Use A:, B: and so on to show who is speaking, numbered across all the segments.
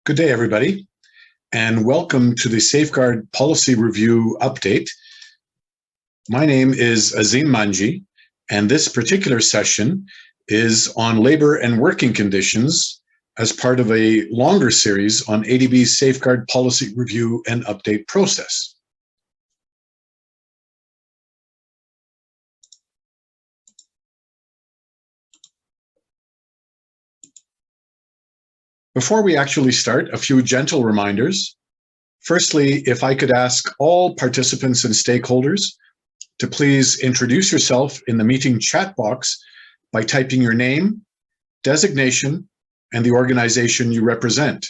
A: Good day, everybody, and welcome to the Safeguard Policy Review Update. My name is Azim Manji, and this particular session is on labor and working conditions as part of a longer series on ADB's Safeguard Policy Review and Update process. Before we actually start, a few gentle reminders. Firstly, if I could ask all participants and stakeholders to please introduce yourself in the meeting chat box by typing your name, designation, and the organization you represent.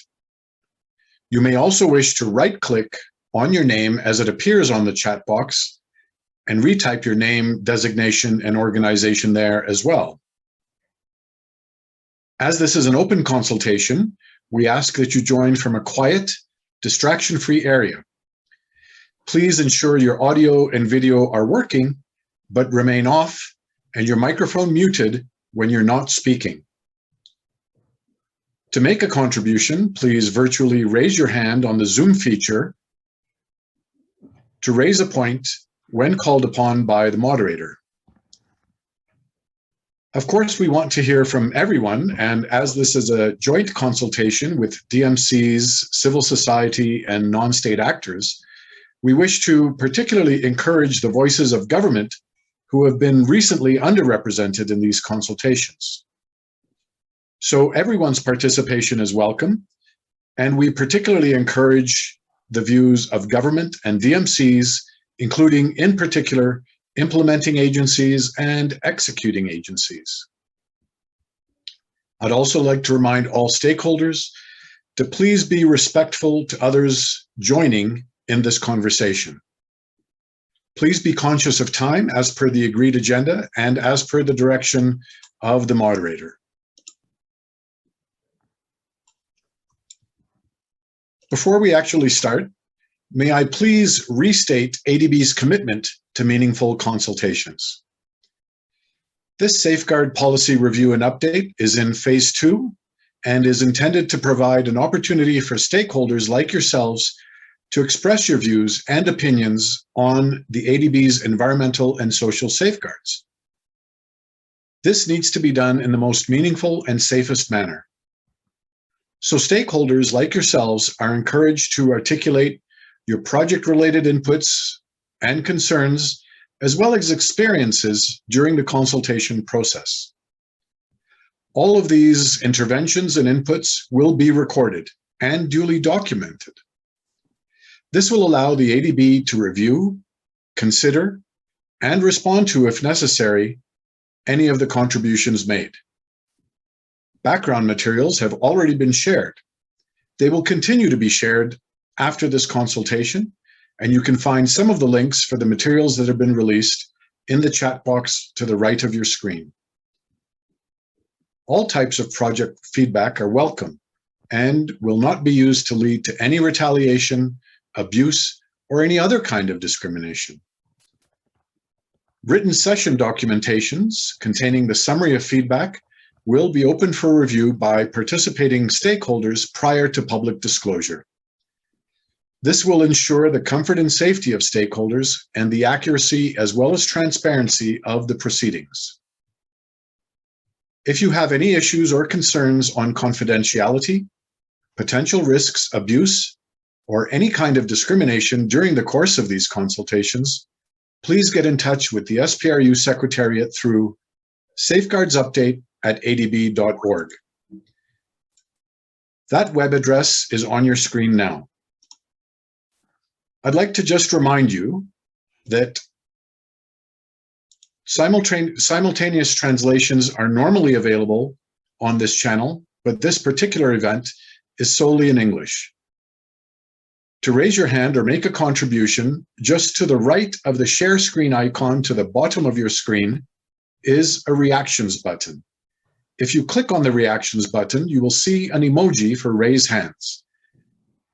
A: You may also wish to right-click on your name as it appears on the chat box and retype your name, designation, and organization there as well. As this is an open consultation, we ask that you join from a quiet, distraction-free area. Please ensure your audio and video are working, but remain off and your microphone muted when you're not speaking. To make a contribution, please virtually raise your hand on the Zoom feature to raise a point when called upon by the moderator. Of course, we want to hear from everyone, and as this is a joint consultation with DMCs, civil society, and non-state actors, we wish to particularly encourage the voices of government who have been recently underrepresented in these consultations. So everyone's participation is welcome, and we particularly encourage the views of government and DMCs, including, in particular, implementing agencies and executing agencies. I'd also like to remind all stakeholders to please be respectful to others joining in this conversation. Please be conscious of time as per the agreed agenda and as per the direction of the moderator. Before we actually start, may I please restate ADB's commitment to meaningful consultations. This Safeguard Policy Review and Update is in Phase 2 and is intended to provide an opportunity for stakeholders like yourselves to express your views and opinions on the ADB's environmental and social safeguards. This needs to be done in the most meaningful and safest manner. So stakeholders like yourselves are encouraged to articulate your project-related inputs and concerns, as well as experiences during the consultation process. All of these interventions and inputs will be recorded and duly documented. This will allow the ADB to review, consider, and respond to, if necessary, any of the contributions made. Background materials have already been shared. They will continue to be shared after this consultation, and you can find some of the links for the materials that have been released in the chat box to the right of your screen. All types of project feedback are welcome and will not be used to lead to any retaliation, abuse, or any other kind of discrimination. Written session documentations containing the summary of feedback will be open for review by participating stakeholders prior to public disclosure. This will ensure the comfort and safety of stakeholders and the accuracy as well as transparency of the proceedings. If you have any issues or concerns on confidentiality, potential risks, abuse, or any kind of discrimination during the course of these consultations, please get in touch with the SPRU Secretariat through safeguardsupdate@adb.org. That web address is on your screen now. I'd like to just remind you that simultaneous translations are normally available on this channel, but this particular event is solely in English. To raise your hand or make a contribution, just to the right of the share screen icon to the bottom of your screen is a reactions button. If you click on the reactions button, you will see an emoji for raise hands.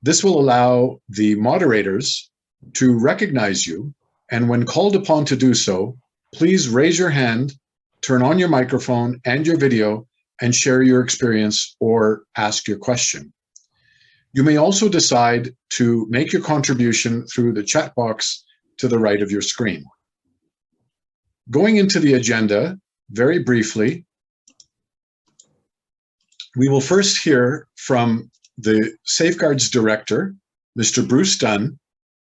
A: This will allow the moderators to recognize you, and when called upon to do so, please raise your hand, turn on your microphone and your video, and share your experience or ask your question. You may also decide to make your contribution through the chat box to the right of your screen. Going into the agenda, very briefly, we will first hear from the Safeguards Director, Mr. Bruce Dunn,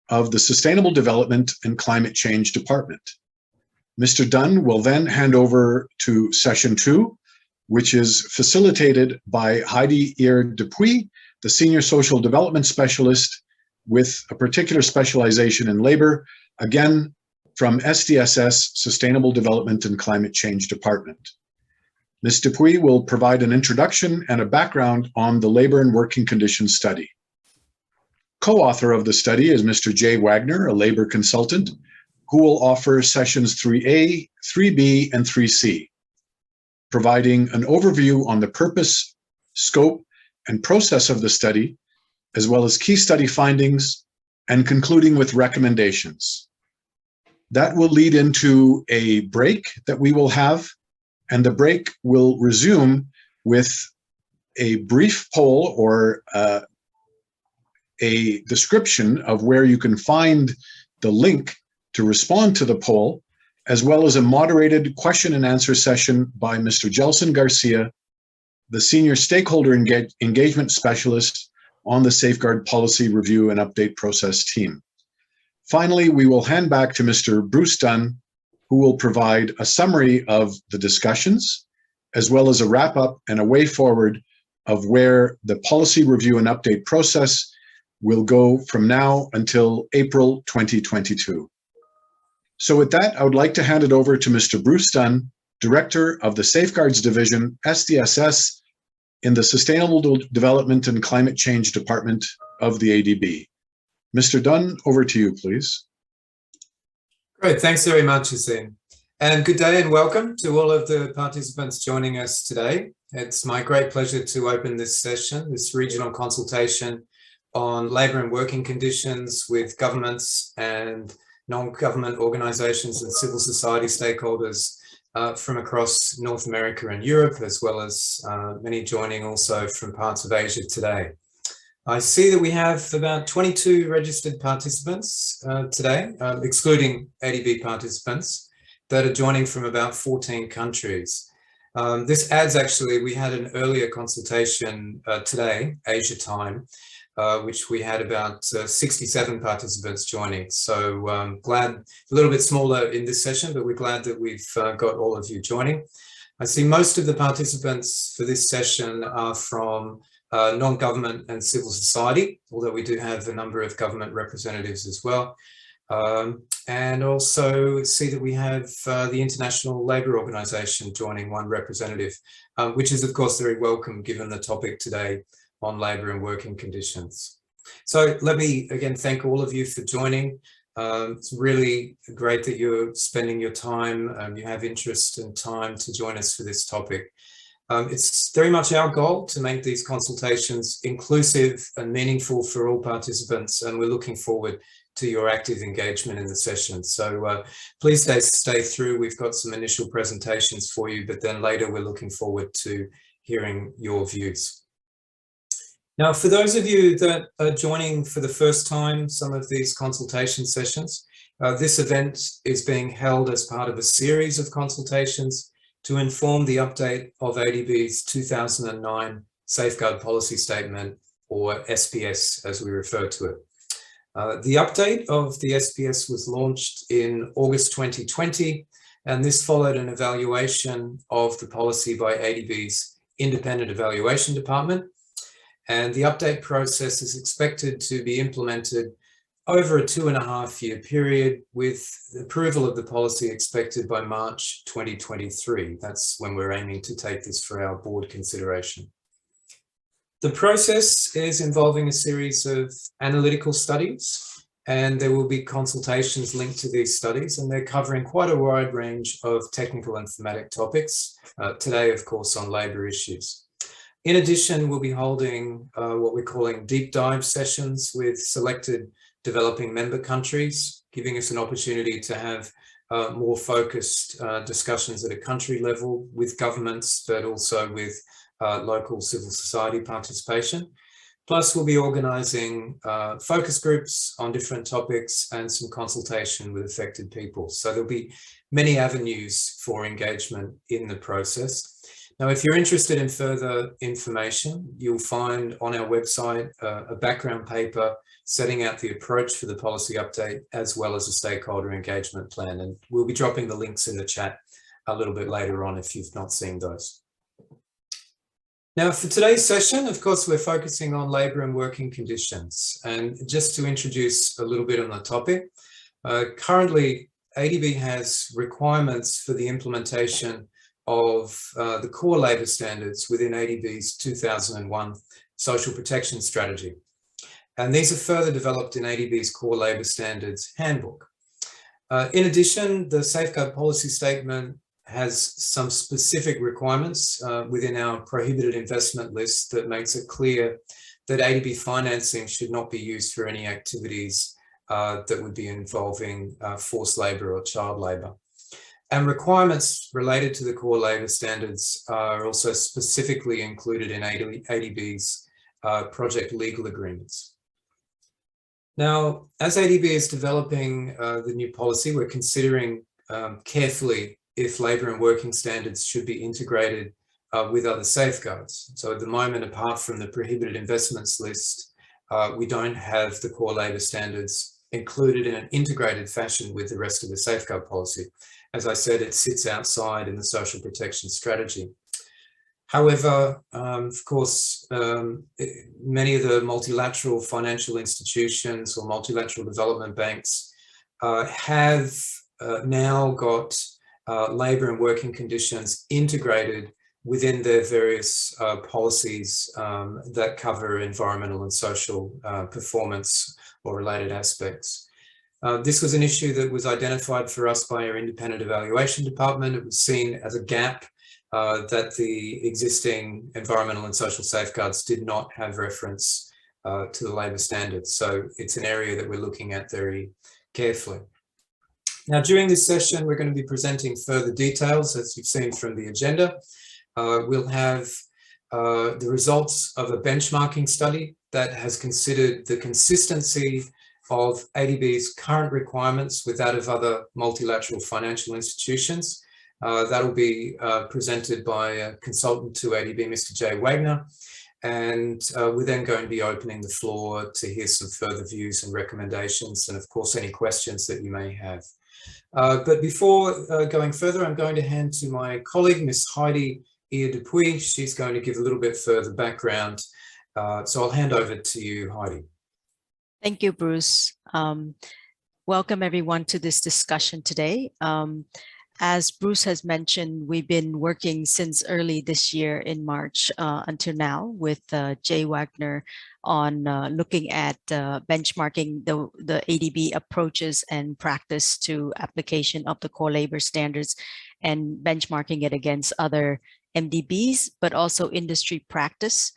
A: of the Sustainable Development and Climate Change Department. Mr. Dunn will then hand over to session 2, which is facilitated by Heidi Eer-Dupuy, the Senior Social Development Specialist with a particular specialization in labor, again, from SDSS, Sustainable Development and Climate Change Department. Ms. Dupuy will provide an introduction and a background on the Labor and Working Conditions study. Co-author of the study is Mr. Jay Wagner, a labor consultant, who will offer sessions 3A, 3B, and 3C, providing an overview on the purpose, scope, and process of the study, as well as key study findings, and concluding with recommendations. That will lead into a break that we will have, and the break will resume with a brief poll or a description of where you can find the link to respond to the poll, as well as a moderated question and answer session by Mr. Gelson Garcia, the Senior Stakeholder Engagement Specialist on the Safeguard Policy Review and Update Process team. Finally, we will hand back to Mr. Bruce Dunn, who will provide a summary of the discussions, as well as a wrap-up and a way forward of where the policy review and update process will go from now until April 2022. So with that, I would like to hand it over to Mr. Bruce Dunn, Director of the Safeguards Division, SDSS, in the Sustainable Development and Climate Change Department of the ADB. Mr. Dunn, over to you, please.
B: Great, thanks very much, Hussein. And good day and welcome to all of the participants joining us today. It's my great pleasure to open this session, this regional consultation on labour and working conditions with governments and non-government organisations and civil society stakeholders from across North America and Europe, as well as many joining also from parts of Asia today. I see that we have about 22 registered participants today, excluding ADB participants, that are joining from about 14 countries. This adds, actually, we had an earlier consultation today, Asia time, which we had about 67 participants joining. So glad, a little bit smaller in this session, but we're glad that we've got all of you joining. I see most of the participants for this session are from non-government and civil society, although we do have a number of government representatives as well. And also see that we have the International Labour Organization joining one representative, which is of course very welcome given the topic today on labour and working conditions. So let me again thank all of you for joining. It's really great that you're spending your time, you have interest and time to join us for this topic. It's very much our goal to make these consultations inclusive and meaningful for all participants, and we're looking forward to your active engagement in the session. So please stay through. We've got some initial presentations for you, but then later we're looking forward to hearing your views. Now, for those of you that are joining for the first time some of these consultation sessions, this event is being held as part of a series of consultations to inform the update of ADB's 2009 Safeguard Policy Statement, or SPS as we refer to it. The update of the SPS was launched in August 2020, and this followed an evaluation of the policy by ADB's Independent Evaluation Department. And the update process is expected to be implemented over a 2.5-year period, with approval of the policy expected by March 2023. That's when we're aiming to take this for our board consideration. The process is involving a series of analytical studies, and there will be consultations linked to these studies, and they're covering quite a wide range of technical and thematic topics, today, of course, on labour issues. In addition, we'll be holding what we're calling deep dive sessions with selected developing member countries, giving us an opportunity to have more focused discussions at a country level with governments, but also with local civil society participation. Plus, we'll be organising focus groups on different topics and some consultation with affected people. So there'll be many avenues for engagement in the process. Now, if you're interested in further information, you'll find on our website a background paper setting out the approach for the policy update, as well as a stakeholder engagement plan. And we'll be dropping the links in the chat a little bit later on if you've not seen those. Now, for today's session, of course, we're focusing on labour and working conditions. And just to introduce a little bit on the topic, currently ADB has requirements for the implementation of the core labour standards within ADB's 2001 social protection strategy. And these are further developed in ADB's core labour standards handbook. In addition, the safeguard policy statement has some specific requirements within our prohibited investment list that makes it clear that ADB financing should not be used for any activities that would be involving forced labour or child labour. And requirements related to the core labour standards are also specifically included in ADB's project legal agreements. Now, as ADB is developing the new policy, we're considering carefully if labour and working standards should be integrated with other safeguards. So at the moment, apart from the prohibited investments list, we don't have the core labour standards included in an integrated fashion with the rest of the safeguard policy. As I said, it sits outside in the social protection strategy. However, of course, many of the multilateral financial institutions or multilateral development banks have now got labour and working conditions integrated within their various policies that cover environmental and social performance or related aspects. This was an issue that was identified for us by our independent evaluation department. It was seen as a gap that the existing environmental and social safeguards did not have reference to the labour standards. So it's an area that we're looking at very carefully. Now, during this session, we're going to be presenting further details, as you've seen from the agenda. We'll have the results of a benchmarking study that has considered the consistency of ADB's current requirements with that of other multilateral financial institutions. That'll be presented by a consultant to ADB, Mr. Jay Wagner. And we're then going to be opening the floor to hear some further views and recommendations, and of course, any questions that you may have. But before going further, I'm going to hand to my colleague, Ms. Heidi Dupuy. She's going to give a little bit further background. So I'll hand over to you, Heidi.
C: Thank you, Bruce. Welcome everyone to this discussion today. As Bruce has mentioned, we've been working since early this year in March until now with Jay Wagner on looking at benchmarking the ADB approaches and practice to application of the core labor standards and benchmarking it against other MDBs, but also industry practice.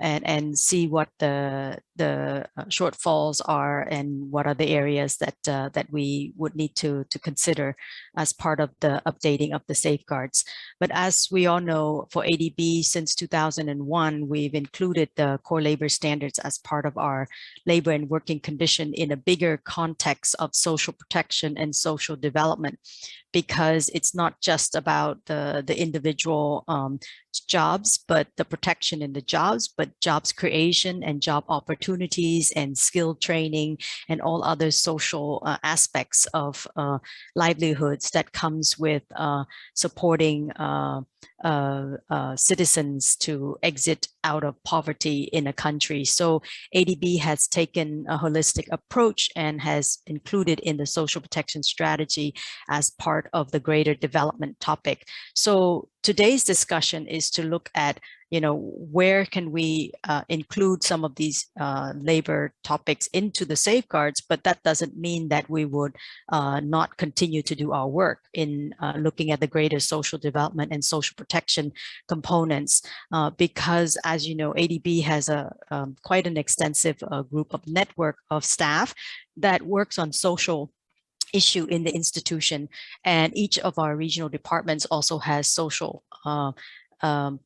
C: And see what the shortfalls are and what are the areas that that we would need to consider as part of the updating of the safeguards. But as we all know, for ADB since 2001, we've included the core labor standards as part of our labor and working condition in a bigger context of social protection and social development, because it's not just about the individual jobs, but the protection in the jobs, but jobs creation and job opportunities and skill training and all other social aspects of livelihoods that comes with supporting citizens to exit out of poverty in a country. So ADB has taken a holistic approach and has included in the social protection strategy as part of the greater development topic. So today's discussion is to look at, where can we include some of these labor topics into the safeguards, but that doesn't mean that we would not continue to do our work in looking at the greater social development and social protection components, because as you know, ADB has a quite an extensive group of network of staff that works on social issue in the institution, and each of our regional departments also has social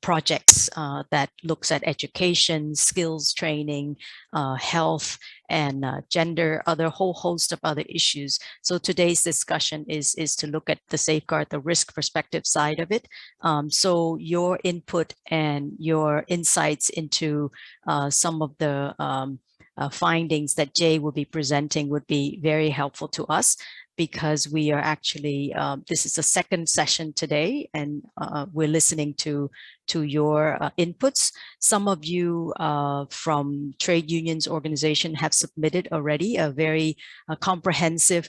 C: projects that looks at education, skills training, health, and gender, other whole host of other issues. So today's discussion is to look at the safeguard, the risk perspective side of it. So your input and your insights into some of the findings that Jay will be presenting would be very helpful to us, because we are actually, this is the second session today, and we're listening to your inputs. Some of you from trade unions organization have submitted already a very comprehensive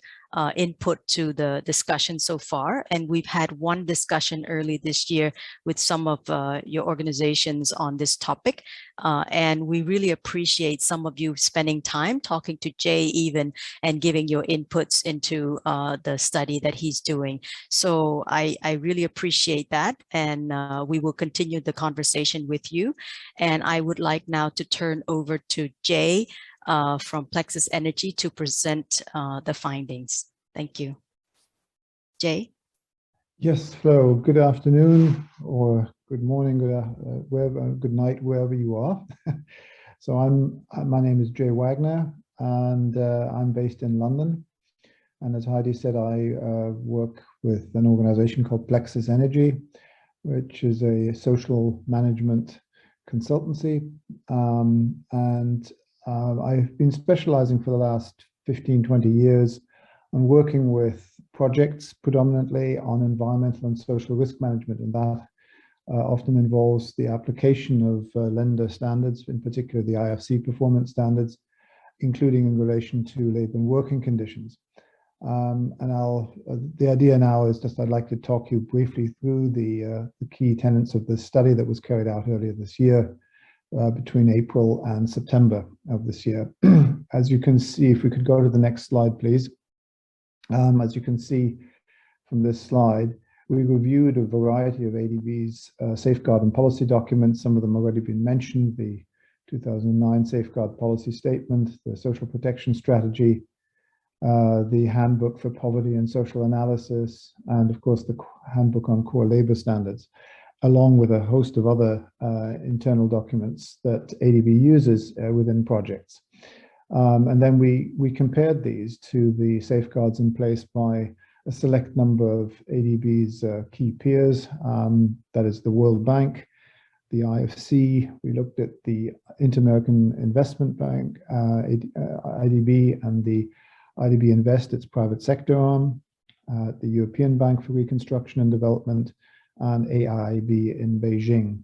C: input to the discussion so far. And we've had one discussion early this year with some of your organizations on this topic. And we really appreciate some of you spending time talking to Jay even, and giving your inputs into the study that he's doing. So I really appreciate that. And we will continue the conversation with you. And I would like now to turn over to Jay from Plexus Energy to present the findings. Thank you. Jay?
D: Yes, Flo, good afternoon or good morning, good night, wherever you are. So my name is Jay Wagner, and I'm based in London. And as Heidi said, I work with an organization called Plexus Energy, which is a social management consultancy. I've been specializing for the last 15, 20 years on working with projects predominantly on environmental and social risk management, and that often involves the application of lender standards, in particular the IFC performance standards, including in relation to labor and working conditions. The idea now is just I'd like to talk you briefly through the key tenets of this study that was carried out earlier this year, between April and September of this year. As you can see, if we could go to the next slide, please. As you can see from this slide, we reviewed a variety of ADB's safeguard and policy documents. Some of them already been mentioned: the 2009 Safeguard Policy Statement, the Social Protection Strategy, the Handbook for Poverty and Social Analysis, and of course the Handbook on Core Labor Standards, along with a host of other internal documents that ADB uses within projects. And then we compared these to the safeguards in place by a select number of ADB's key peers, that is the World Bank, the IFC. We looked at the Inter-American Investment Bank, IDB, and the IDB Invest, its private sector arm, the European Bank for Reconstruction and Development, and AIIB in Beijing.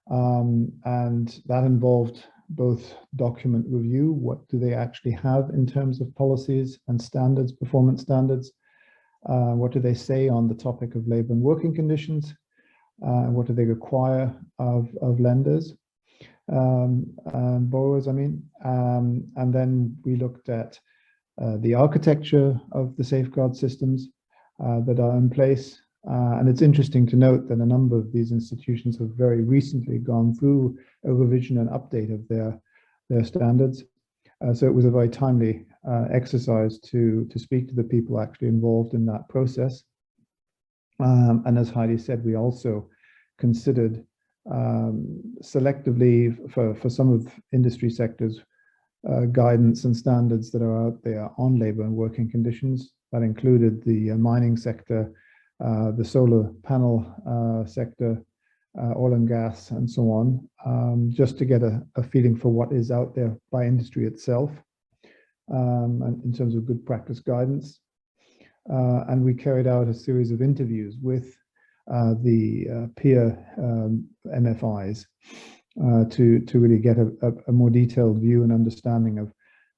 D: And that involved both document review, what do they actually have in terms of policies and standards, performance standards, what do they say on the topic of labor and working conditions, what do they require of lenders, and borrowers, I mean, and then we looked at the architecture of the safeguard systems that are in place. And it's interesting to note that a number of these institutions have very recently gone through a revision and update of their standards. So it was a very timely exercise to speak to the people actually involved in that process. And as Heidi said, we also considered selectively for some of industry sectors guidance and standards that are out there on labor and working conditions. That included the mining sector, the solar panel sector, oil and gas, and so on, just to get a feeling for what is out there by industry itself, and in terms of good practice guidance. And we carried out a series of interviews with the peer MFIs to really get a more detailed view and understanding of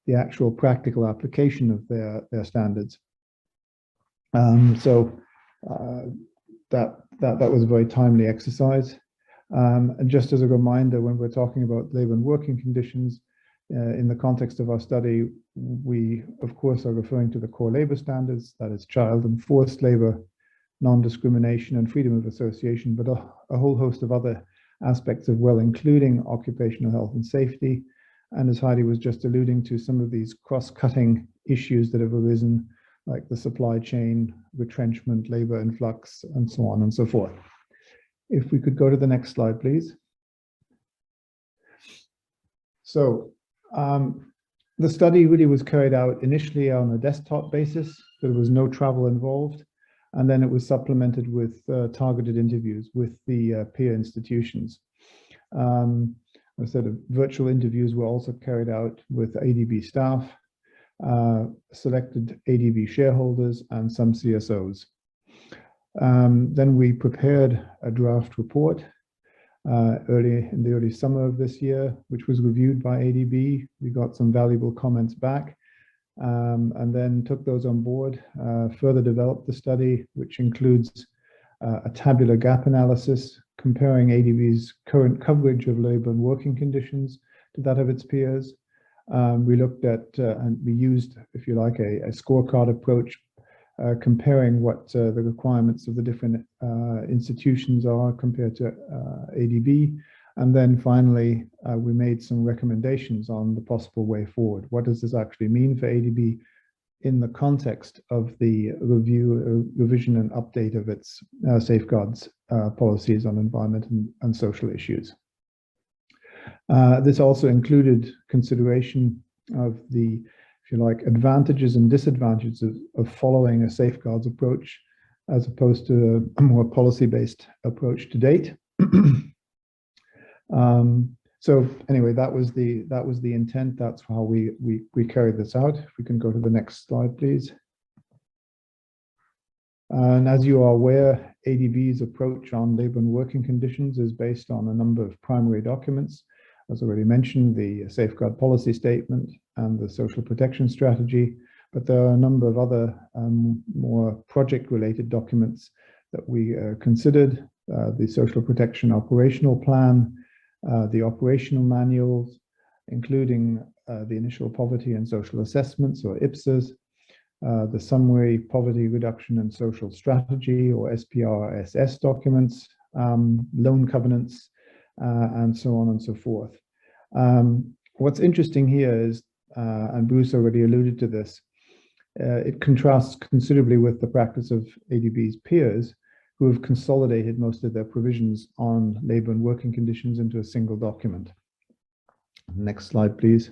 D: the actual practical application of their standards. So that was a very timely exercise. And just as a reminder, when we're talking about labor and working conditions, in the context of our study, we of course are referring to the core labor standards, that is child and forced labor, non-discrimination and freedom of association, but a whole host of other aspects as well, including occupational health and safety. And as Heidi was just alluding to, some of these cross-cutting issues that have arisen, like the supply chain, retrenchment, labor influx, and so on and so forth. If we could go to the next slide, please. So the study really was carried out initially on a desktop basis. There was no travel involved. And then it was supplemented with targeted interviews with the peer institutions. A set of virtual interviews were also carried out with ADB staff, selected ADB shareholders, and some CSOs. Then we prepared a draft report in the early summer of this year, which was reviewed by ADB. We got some valuable comments back, and then took those on board, further developed the study, which includes a tabular gap analysis comparing ADB's current coverage of labor and working conditions to that of its peers. We looked at and we used, if you like, a scorecard approach, comparing what the requirements of the different institutions are compared to ADB. And then finally, we made some recommendations on the possible way forward. What does this actually mean for ADB in the context of the revision and update of its safeguards policies on environment and social issues? This also included consideration of the, if you like, advantages and disadvantages of following a safeguards approach as opposed to a more policy-based approach to date. So anyway, that was the intent. That's how we carried this out. If we can go to the next slide, please. And as you are aware, ADB's approach on labor and working conditions is based on a number of primary documents. As already mentioned, the safeguard policy statement and the social protection strategy, but there are a number of other more project-related documents that we considered, the social protection operational plan, the operational manuals, including the initial poverty and social assessments, or IPSAs, the summary poverty reduction and social strategy, or SPRSS documents, loan covenants, and so on and so forth. What's interesting here is, and Bruce already alluded to this, it contrasts considerably with the practice of ADB's peers, who have consolidated most of their provisions on labor and working conditions into a single document. Next slide, please.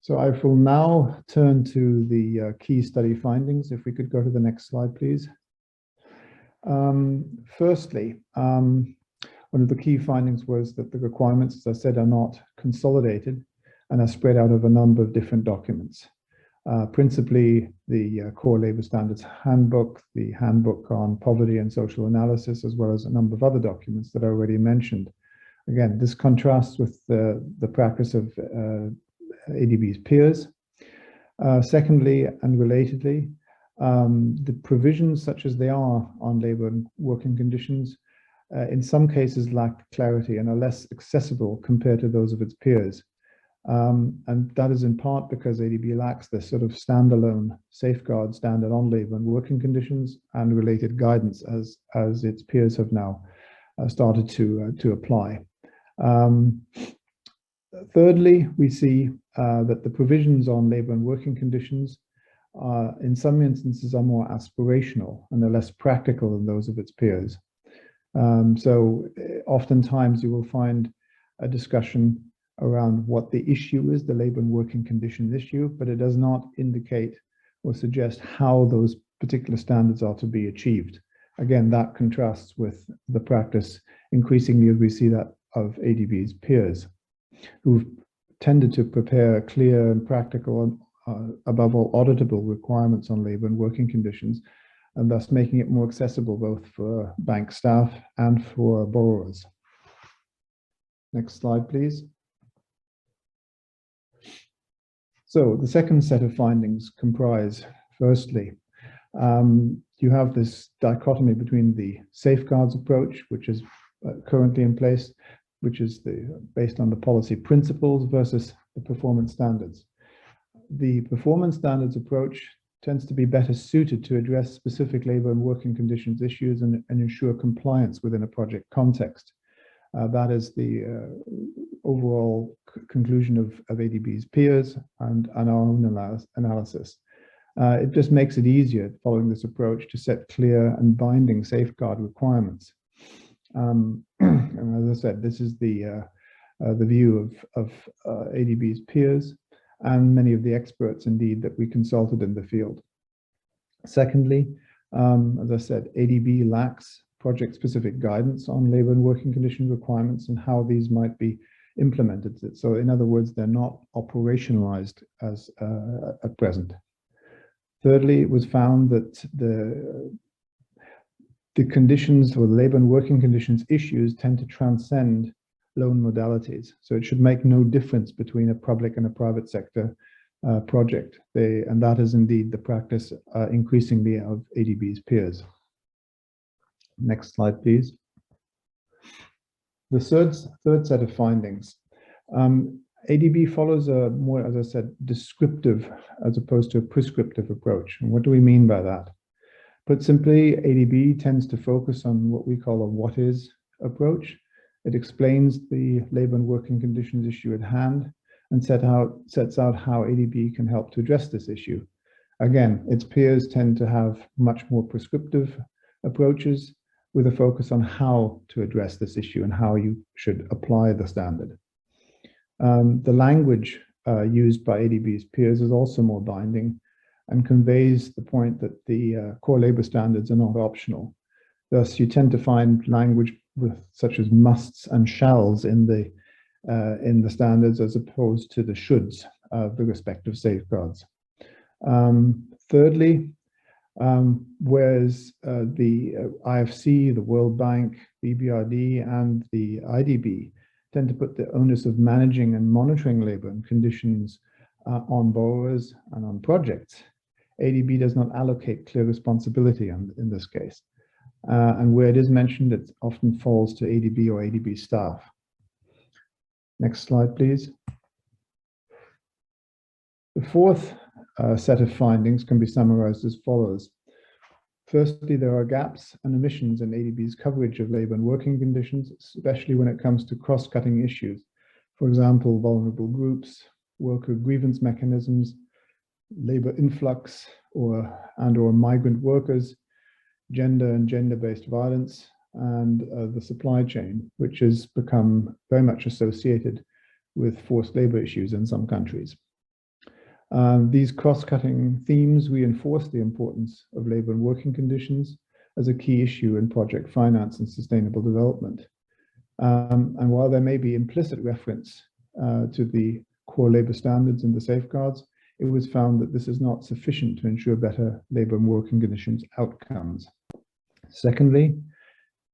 D: So I will now turn to the key study findings. If we could go to the next slide, please. Firstly, one of the key findings was that the requirements, as I said, are not consolidated and are spread out of a number of different documents. Principally the Core Labor Standards Handbook, the Handbook on Poverty and Social Analysis, as well as a number of other documents that I already mentioned. Again, this contrasts with the practice of ADB's peers. Secondly, and relatedly, the provisions such as they are on labor and working conditions in some cases lack clarity and are less accessible compared to those of its peers. And that is in part because ADB lacks this sort of standalone safeguard standard on labor and working conditions and related guidance as its peers have now started to apply. Thirdly, we see that the provisions on labor and working conditions in some instances are more aspirational and are less practical than those of its peers. So oftentimes you will find a discussion around what the issue is, the labor and working conditions issue, but it does not indicate or suggest how those particular standards are to be achieved. Again, that contrasts with the practice increasingly as we see that of ADB's peers, who've tended to prepare clear and practical and above all auditable requirements on labor and working conditions, and thus making it more accessible both for bank staff and for borrowers. Next slide, please. So the second set of findings comprise, firstly, you have this dichotomy between the safeguards approach, which is currently in place, which is based on the policy principles, versus the performance standards. The performance standards approach tends to be better suited to address specific labor and working conditions issues and ensure compliance within a project context. That is the overall conclusion of ADB's peers and our own analysis. It just makes it easier following this approach to set clear and binding safeguard requirements And as I said, this is the view of ADB's peers and many of the experts, indeed, that we consulted in the field. Secondly, as I said, ADB lacks project-specific guidance on labor and working condition requirements and how these might be implemented. So in other words, they're not operationalized as at present. Thirdly, it was found that the conditions or labor and working conditions issues tend to transcend loan modalities. So it should make no difference between a public and a private sector project. And that is indeed the practice increasingly of ADB's peers. Next slide, please. The third set of findings. ADB follows a more, as I said, descriptive as opposed to a prescriptive approach. And what do we mean by that? Put simply, ADB tends to focus on what we call a what is approach. It explains the labor and working conditions issue at hand and sets out how ADB can help to address this issue. Again, its peers tend to have much more prescriptive approaches with a focus on how to address this issue and how you should apply the standard. The language used by ADB's peers is also more binding and conveys the point that the core labor standards are not optional. Thus, you tend to find language such as musts and shalls in the standards as opposed to the shoulds of the respective safeguards. Thirdly, whereas the IFC, the World Bank, the EBRD, and the IDB tend to put the onus of managing and monitoring labor and conditions on borrowers and on projects, ADB does not allocate clear responsibility in this case. And where it is mentioned, it often falls to ADB or ADB staff. Next slide, please. The fourth set of findings can be summarized as follows. Firstly, there are gaps and omissions in ADB's coverage of labor and working conditions, especially when it comes to cross-cutting issues. For example, vulnerable groups, worker grievance mechanisms, labor influx or migrant workers, gender and gender-based violence, and the supply chain, which has become very much associated with forced labor issues in some countries. These cross-cutting themes reinforce the importance of labor and working conditions as a key issue in project finance and sustainable development. And while there may be implicit reference to the core labor standards and the safeguards, it was found that this is not sufficient to ensure better labor and working conditions outcomes. Secondly,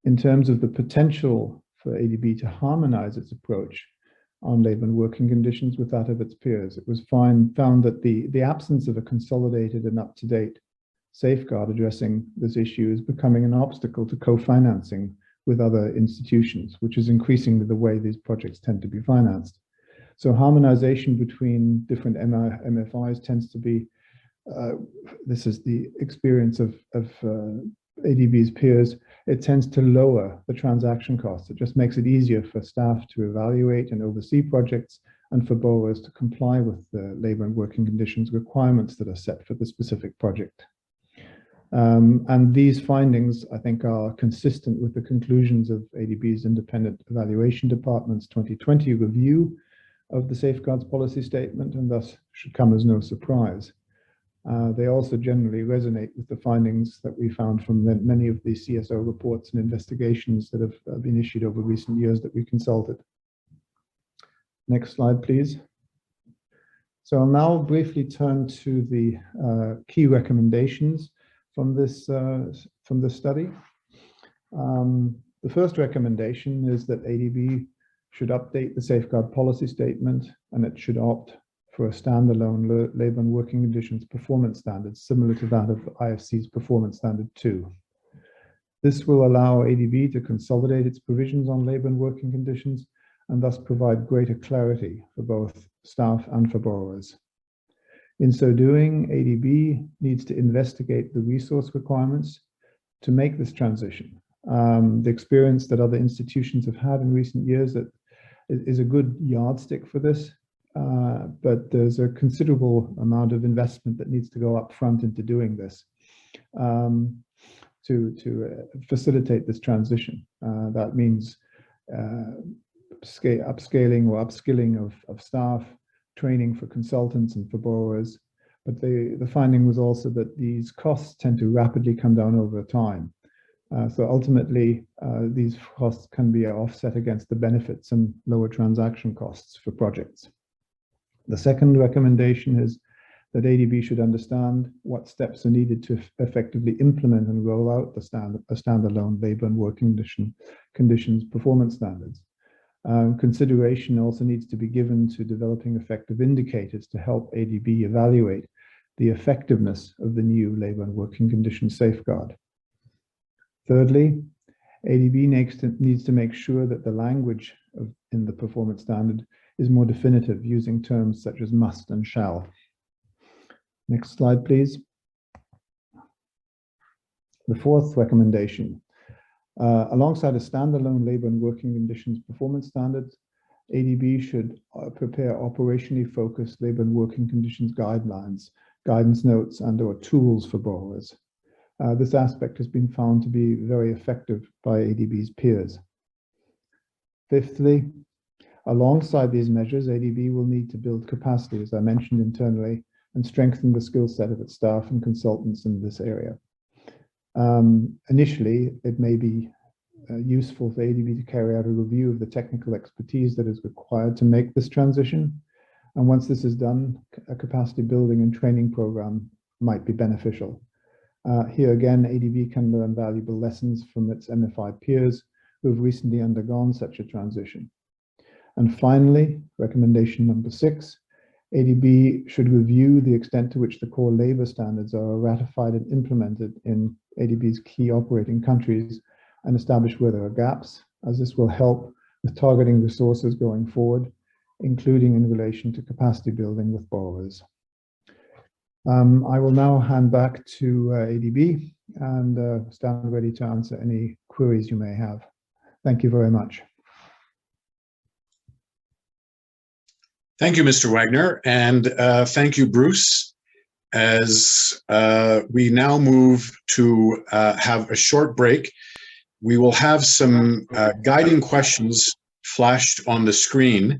D: in terms of the potential for ADB to harmonize its approach on labor and working conditions with that of its peers, it was found that the absence of a consolidated and up-to-date safeguard addressing this issue is becoming an obstacle to co-financing with other institutions, which is increasingly the way these projects tend to be financed. So harmonization between different MFIs tends to be, this is the experience of ADB's peers, it tends to lower the transaction costs. It just makes it easier for staff to evaluate and oversee projects and for borrowers to comply with the labor and working conditions requirements that are set for the specific project. And these findings, I think, are consistent with the conclusions of ADB's Independent Evaluation Department's 2020 review of the Safeguards Policy Statement, and thus should come as no surprise. They also generally resonate with the findings that we found from many of the CSO reports and investigations that have been issued over recent years that we consulted. Next slide, please. So I'll now briefly turn to the key recommendations from this study. The first recommendation is that ADB should update the Safeguard Policy Statement, and it should opt for a standalone labor and working conditions performance standard similar to that of IFC's Performance Standard 2. This will allow ADB to consolidate its provisions on labor and working conditions and thus provide greater clarity for both staff and for borrowers. In so doing, ADB needs to investigate the resource requirements to make this transition. The experience that other institutions have had in recent years that is a good yardstick for this, but there's a considerable amount of investment that needs to go up front into doing this. to facilitate this transition. That means upscaling or upskilling of staff, training for consultants and for borrowers. But the finding was also that these costs tend to rapidly come down over time. So ultimately, these costs can be offset against the benefits and lower transaction costs for projects. The second recommendation is that ADB should understand what steps are needed to effectively implement and roll out the standalone labor and working conditions performance standards. Consideration also needs to be given to developing effective indicators to help ADB evaluate the effectiveness of the new labor and working conditions safeguard. Thirdly, ADB needs to make sure that the language in the performance standard is more definitive, using terms such as must and shall. Next slide, please. The fourth recommendation. Alongside a standalone labor and working conditions performance standard, ADB should prepare operationally focused labor and working conditions guidelines, guidance notes, and/or tools for borrowers. This aspect has been found to be very effective by ADB's peers. Fifthly, alongside these measures, ADB will need to build capacity, as I mentioned, internally, and strengthen the skill set of its staff and consultants in this area. Initially, it may be useful for ADB to carry out a review of the technical expertise that is required to make this transition. And once this is done, a capacity building and training program might be beneficial. Here again, ADB can learn valuable lessons from its MFI peers who have recently undergone such a transition. And finally, recommendation number 6, ADB should review the extent to which the core labor standards are ratified and implemented in ADB's key operating countries and establish where there are gaps, as this will help with targeting resources going forward, including in relation to capacity building with borrowers. I will now hand back to ADB and stand ready to answer any queries you may have. Thank you very much.
A: Thank you, Mr. Wagner, and thank you, Bruce. As we now move to have a short break, we will have some guiding questions flashed on the screen.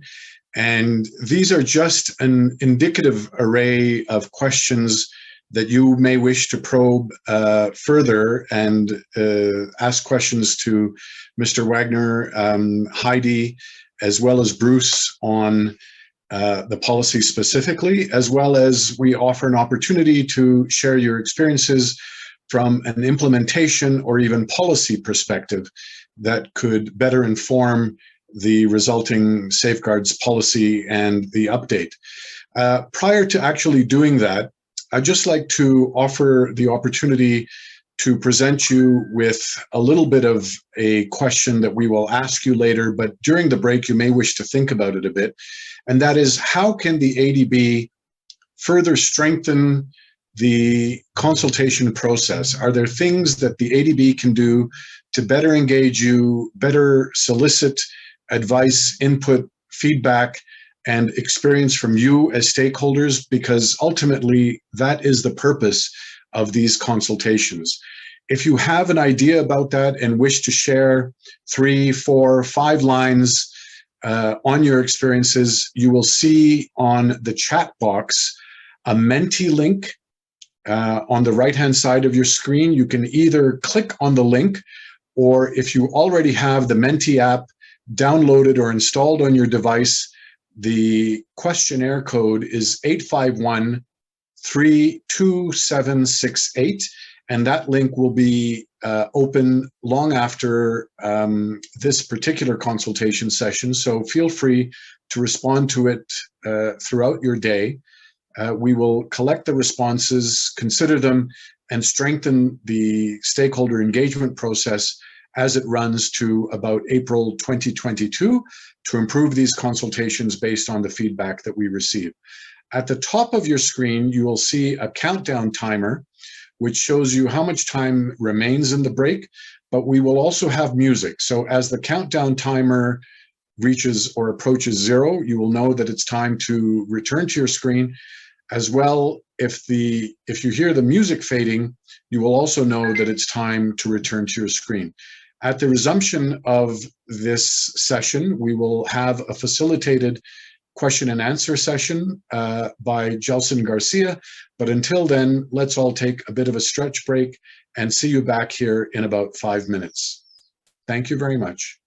A: And these are just an indicative array of questions that you may wish to probe further and ask questions to Mr. Wagner, Heidi, as well as Bruce on the policy specifically, as well as we offer an opportunity to share your experiences from an implementation or even policy perspective that could better inform the resulting safeguards policy and the update. Prior to actually doing that, I'd just like to offer the opportunity to present you with a little bit of a question that we will ask you later, but during the break, you may wish to think about it a bit. And that is, how can the ADB further strengthen the consultation process? Are there things that the ADB can do to better engage you, better solicit advice, input, feedback, and experience from you as stakeholders? Because ultimately, that is the purpose of these consultations. If you have an idea about that and wish to share 3, 4, 5 lines on your experiences, you will see on the chat box a Menti link on the right-hand side of your screen. You can either click on the link, or if you already have the Menti app downloaded or installed on your device, the questionnaire code is 851-32768, and that link will be open long after this particular consultation session, so feel free to respond to it throughout your day. We will collect the responses, consider them, and strengthen the stakeholder engagement process as it runs to about April 2022 to improve these consultations based on the feedback that we receive. At the top of your screen, you will see a countdown timer, which shows you how much time remains in the break, but we will also have music. So as the countdown timer reaches or approaches 0, you will know that it's time to return to your screen. As well, if you hear the music fading, you will also know that it's time to return to your screen. At the resumption of this session, we will have a facilitated question and answer session by Gelson Garcia. But until then, let's all take a bit of a stretch break and see you back here in about 5 minutes. Thank you very much.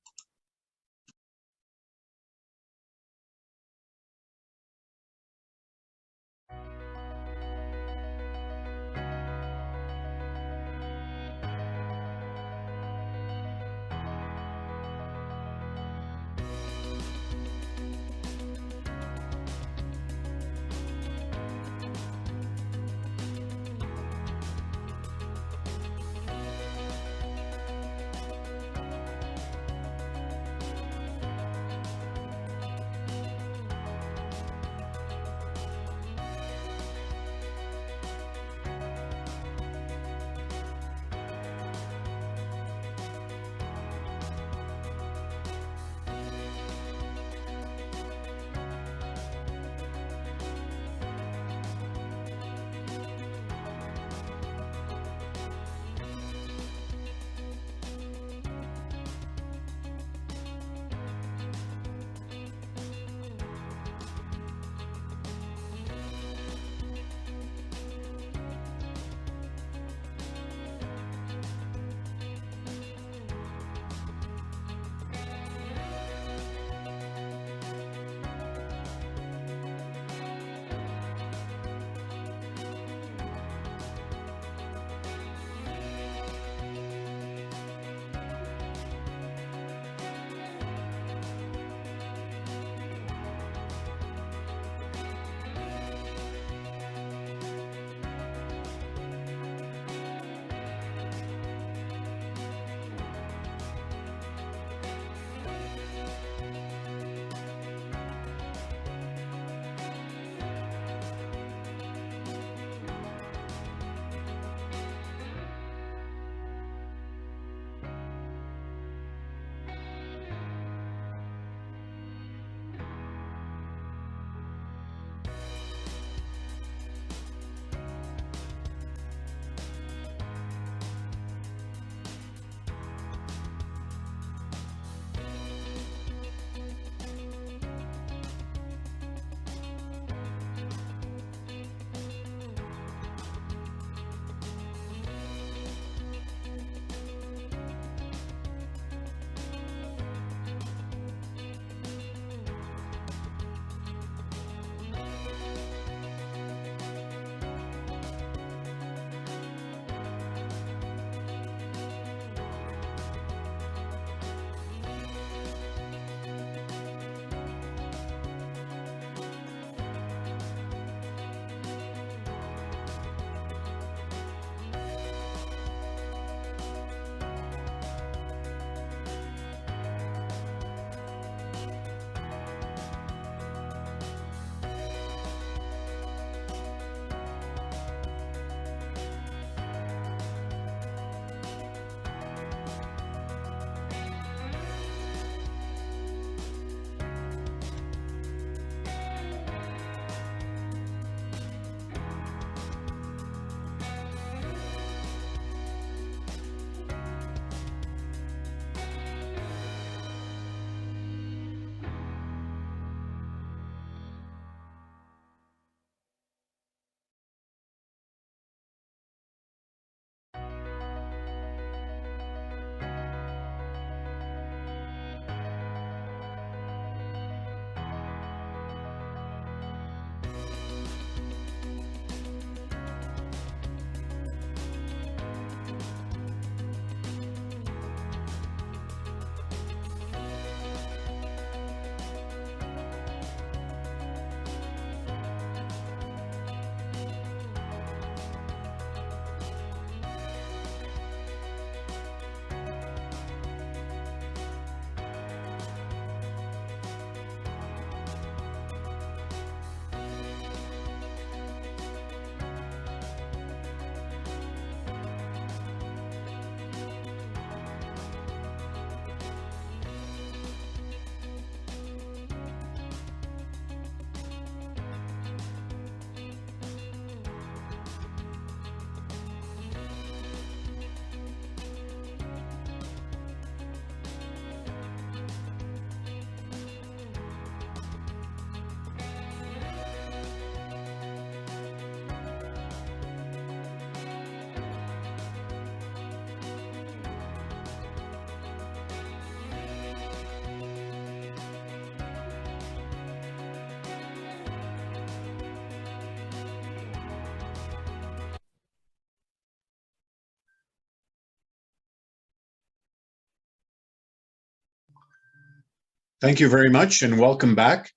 A: Thank you very much and welcome back.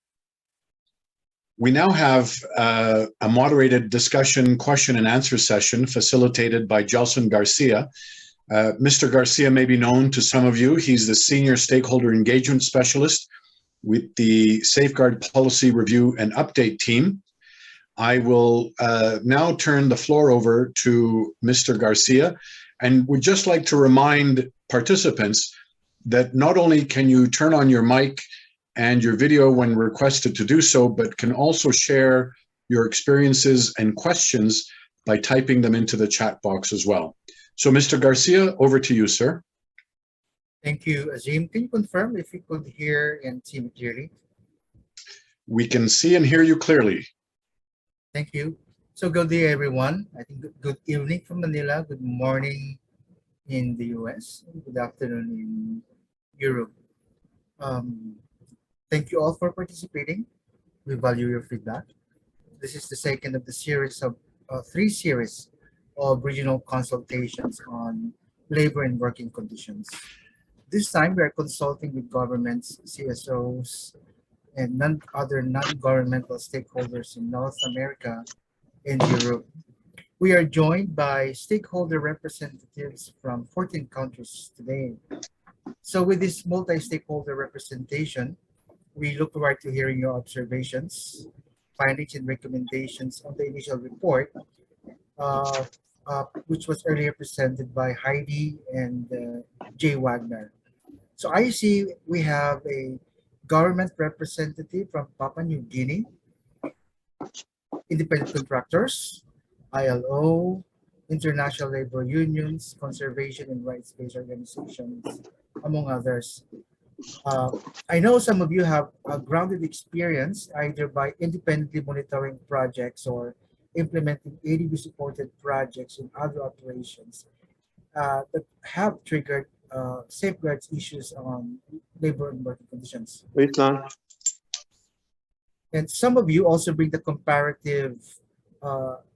A: We now have a moderated discussion question and answer session facilitated by Gelson Garcia. Mr. Garcia may be known to some of you. He's the Senior Stakeholder Engagement Specialist with the Safeguard Policy Review and Update team. I will now turn the floor over to Mr. Garcia and would just like to remind participants that not only can you turn on your mic and your video when requested to do so, but can also share your experiences and questions by typing them into the chat box as well. So Mr. Garcia, over to you, sir.
E: Thank you, Azim. Can you confirm if you could hear and see me clearly?
A: We can see and hear you clearly.
E: Thank you. So good day, everyone. I think good evening from Manila, good morning in the US, good afternoon in Europe. Thank you all for participating. We value your feedback. This is the second of the series of three series of regional consultations on labor and working conditions. This time we are consulting with governments, CSOs, and other non-governmental stakeholders in North America and Europe. We are joined by stakeholder representatives from 14 countries today. So with this multi-stakeholder representation, we look forward to hearing your observations, findings, and recommendations on the initial report, which was earlier presented by Heidi and Jay Wagner. So I see we have a government representative from Papua New Guinea, independent contractors, ILO, international labor unions, conservation and rights-based organizations, among others. I know some of you have a grounded experience either by independently monitoring projects or implementing ADB-supported projects in other operations that have triggered safeguards issues on labor and working conditions.
F: Wait lang.
E: And some of you also bring the comparative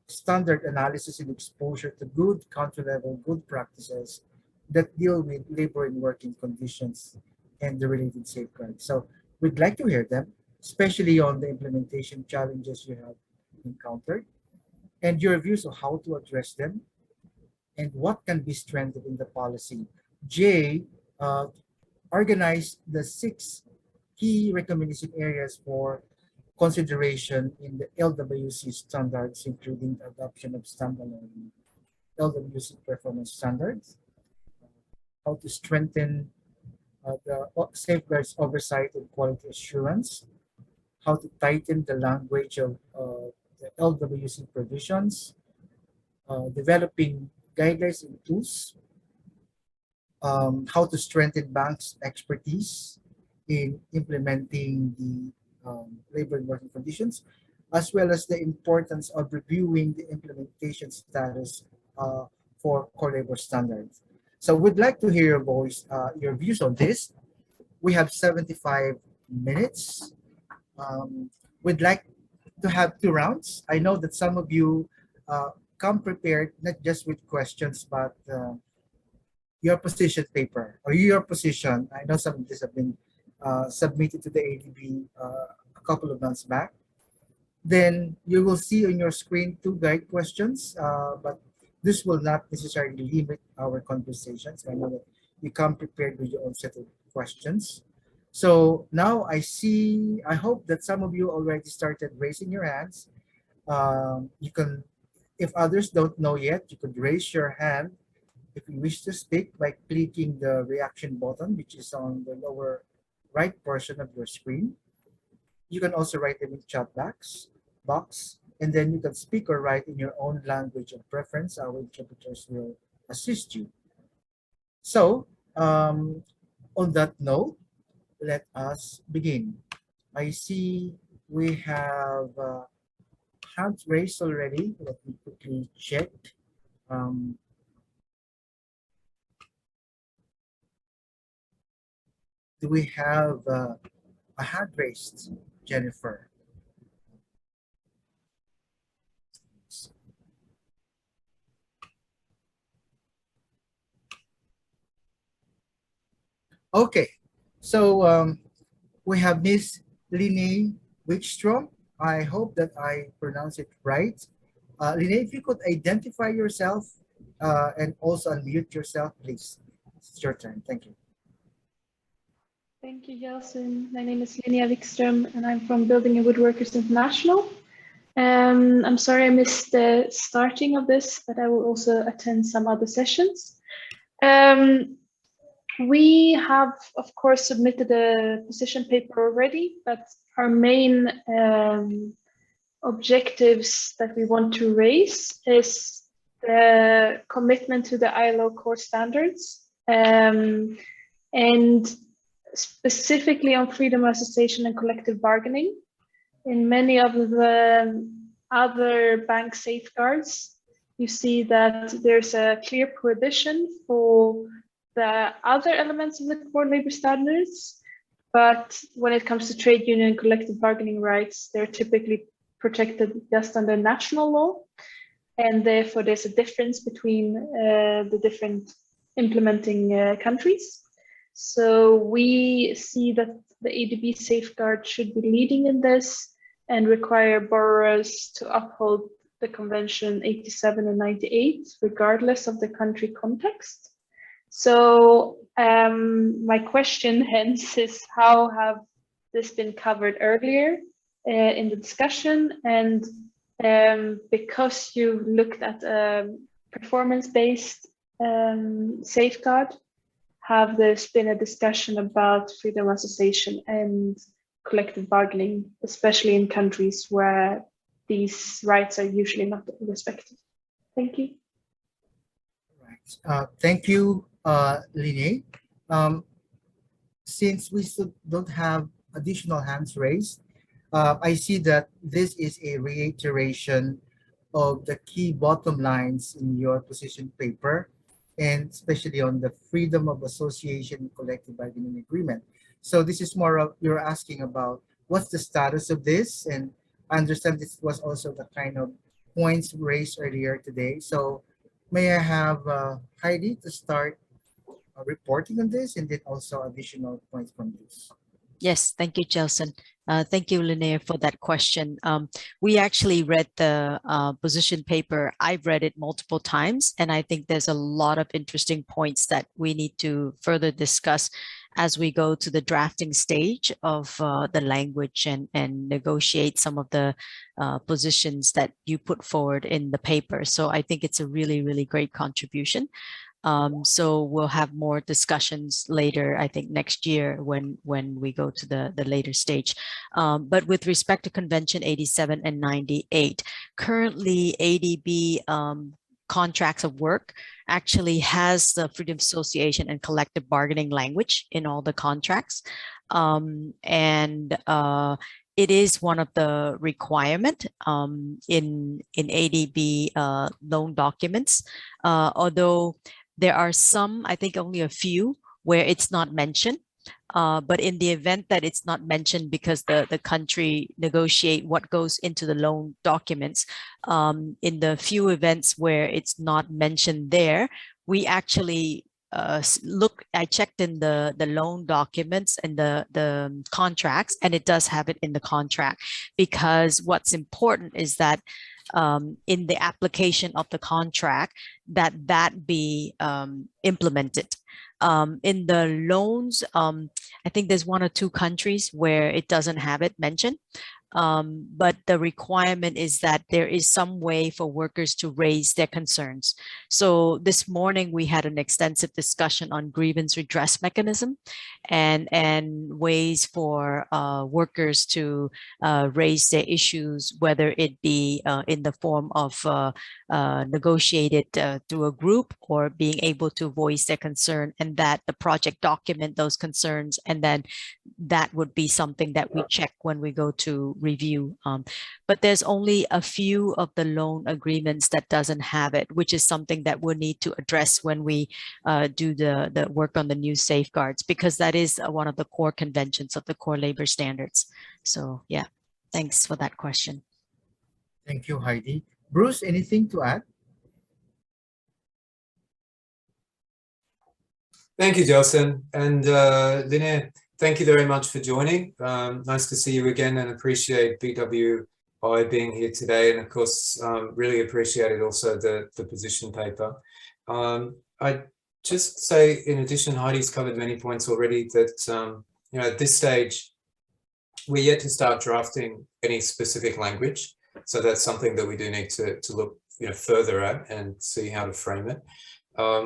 E: standard analysis and exposure to good country-level good practices that deal with labor and working conditions and the related safeguards. So we'd like to hear them, especially on the implementation challenges you have encountered and your views of how to address them and what can be strengthened in the policy. Jay organized the 6 key recommendation areas for consideration in the LWC standards, including the adoption of standalone LWC performance standards, how to strengthen the safeguards oversight and quality assurance, how to tighten the language of the LWC provisions, developing guidelines and tools, how to strengthen banks' expertise in implementing the labor and working conditions, as well as the importance of reviewing the implementation status for core labor standards. So we'd like to hear your voice, your views on this. We have 75 minutes. We'd like to have 2 rounds. I know that some of you come prepared, not just with questions, but your position paper or your position. I know some of this have been submitted to the ADB a couple of months back. Then you will see on your screen 2 guide questions, but this will not necessarily limit our conversations. I know that you come prepared with your own set of questions. So now I hope that some of you already started raising your hands. You can, if others don't know yet, you could raise your hand if you wish to speak by clicking the reaction button, which is on the lower right portion of your screen. You can also write them in chat box, and then you can speak or write in your own language of preference. Our interpreters will assist you. So on that note, let us begin. I see we have hands raised already. Let me quickly check. Do we have a hand raised, Jennifer? Okay, so we have Miss Linnea Wickstrom. I hope that I pronounce it right. Linnea, if you could identify yourself and also unmute yourself, please. It's your turn. Thank you.
F: Thank you, Gelson. My name is Linnea Wickström, and I'm from Building and Woodworkers International. I'm sorry I missed the starting of this, but I will also attend some other sessions. We have, of course, submitted a position paper already, but our main objectives that we want to raise is the commitment to the ILO core standards, and specifically on freedom of association and collective bargaining. In many of the other bank safeguards, you see that there's a clear prohibition for the other elements of the core labor standards, but when it comes to trade union and collective bargaining rights, they're typically protected just under national law, and therefore there's a difference between the different implementing countries. So we see that the ADB safeguard should be leading in this and require borrowers to uphold the Convention 87 and 98, regardless of the country context. So my question hence is, how have this been covered earlier in the discussion? And because you looked at a performance-based safeguard, have there's been a discussion about freedom of association and collective bargaining, especially in countries where these rights are usually not respected? Thank you.
E: Right. Thank you, Linnea. Since we still don't have additional hands raised, I see that this is a reiteration of the key bottom lines in your position paper, and especially on the freedom of association collective bargaining agreement. So this is more of, you're asking about what's the status of this, and I understand this was also the kind of points raised earlier today. So may I have Heidi to start reporting on this, and then also additional points from this.
C: Yes, thank you, Gelson. Thank you, Linnea, for that question. We actually read the position paper. I've read it multiple times, and I think there's a lot of interesting points that we need to further discuss as we go to the drafting stage of the language and negotiate some of the positions that you put forward in the paper. So I think it's a really, really great contribution. So we'll have more discussions later, I think next year when we go to the later stage. But with respect to Convention 87 and 98, currently ADB contracts of work actually has the freedom of association and collective bargaining language in all the contracts. It is one of the requirement in ADB loan documents, although there are some, I think only a few, where it's not mentioned. But in the event that it's not mentioned because the country negotiate what goes into the loan documents, in the few events where it's not mentioned there, we actually I checked in the loan documents and the contracts, and it does have it in the contract, because what's important is that in the application of the contract that be implemented. In the loans, I think there's 1 or 2 countries where it doesn't have it mentioned. But the requirement is that there is some way for workers to raise their concerns. So this morning we had an extensive discussion on grievance redress mechanism and ways for workers to raise their issues, whether it be in the form of negotiated through a group or being able to voice their concern, and that the project document those concerns, and then that would be something that we check when we go to review. But there's only a few of the loan agreements that doesn't have it, which is something that we'll need to address when we do the work on the new safeguards, because that is one of the core conventions of the core labor standards. So yeah, thanks for that question.
E: Thank you, Heidi. Bruce, anything to add?
B: Thank you, Gelson. And Linnea, thank you very much for joining. Nice to see you again, and appreciate BWI being here today. And of course, really appreciated also the position paper. I just say, in addition, Heidi's covered many points already, that you know, at this stage, we're yet to start drafting any specific language. So that's something that we do need to look, you know, further at and see how to frame it.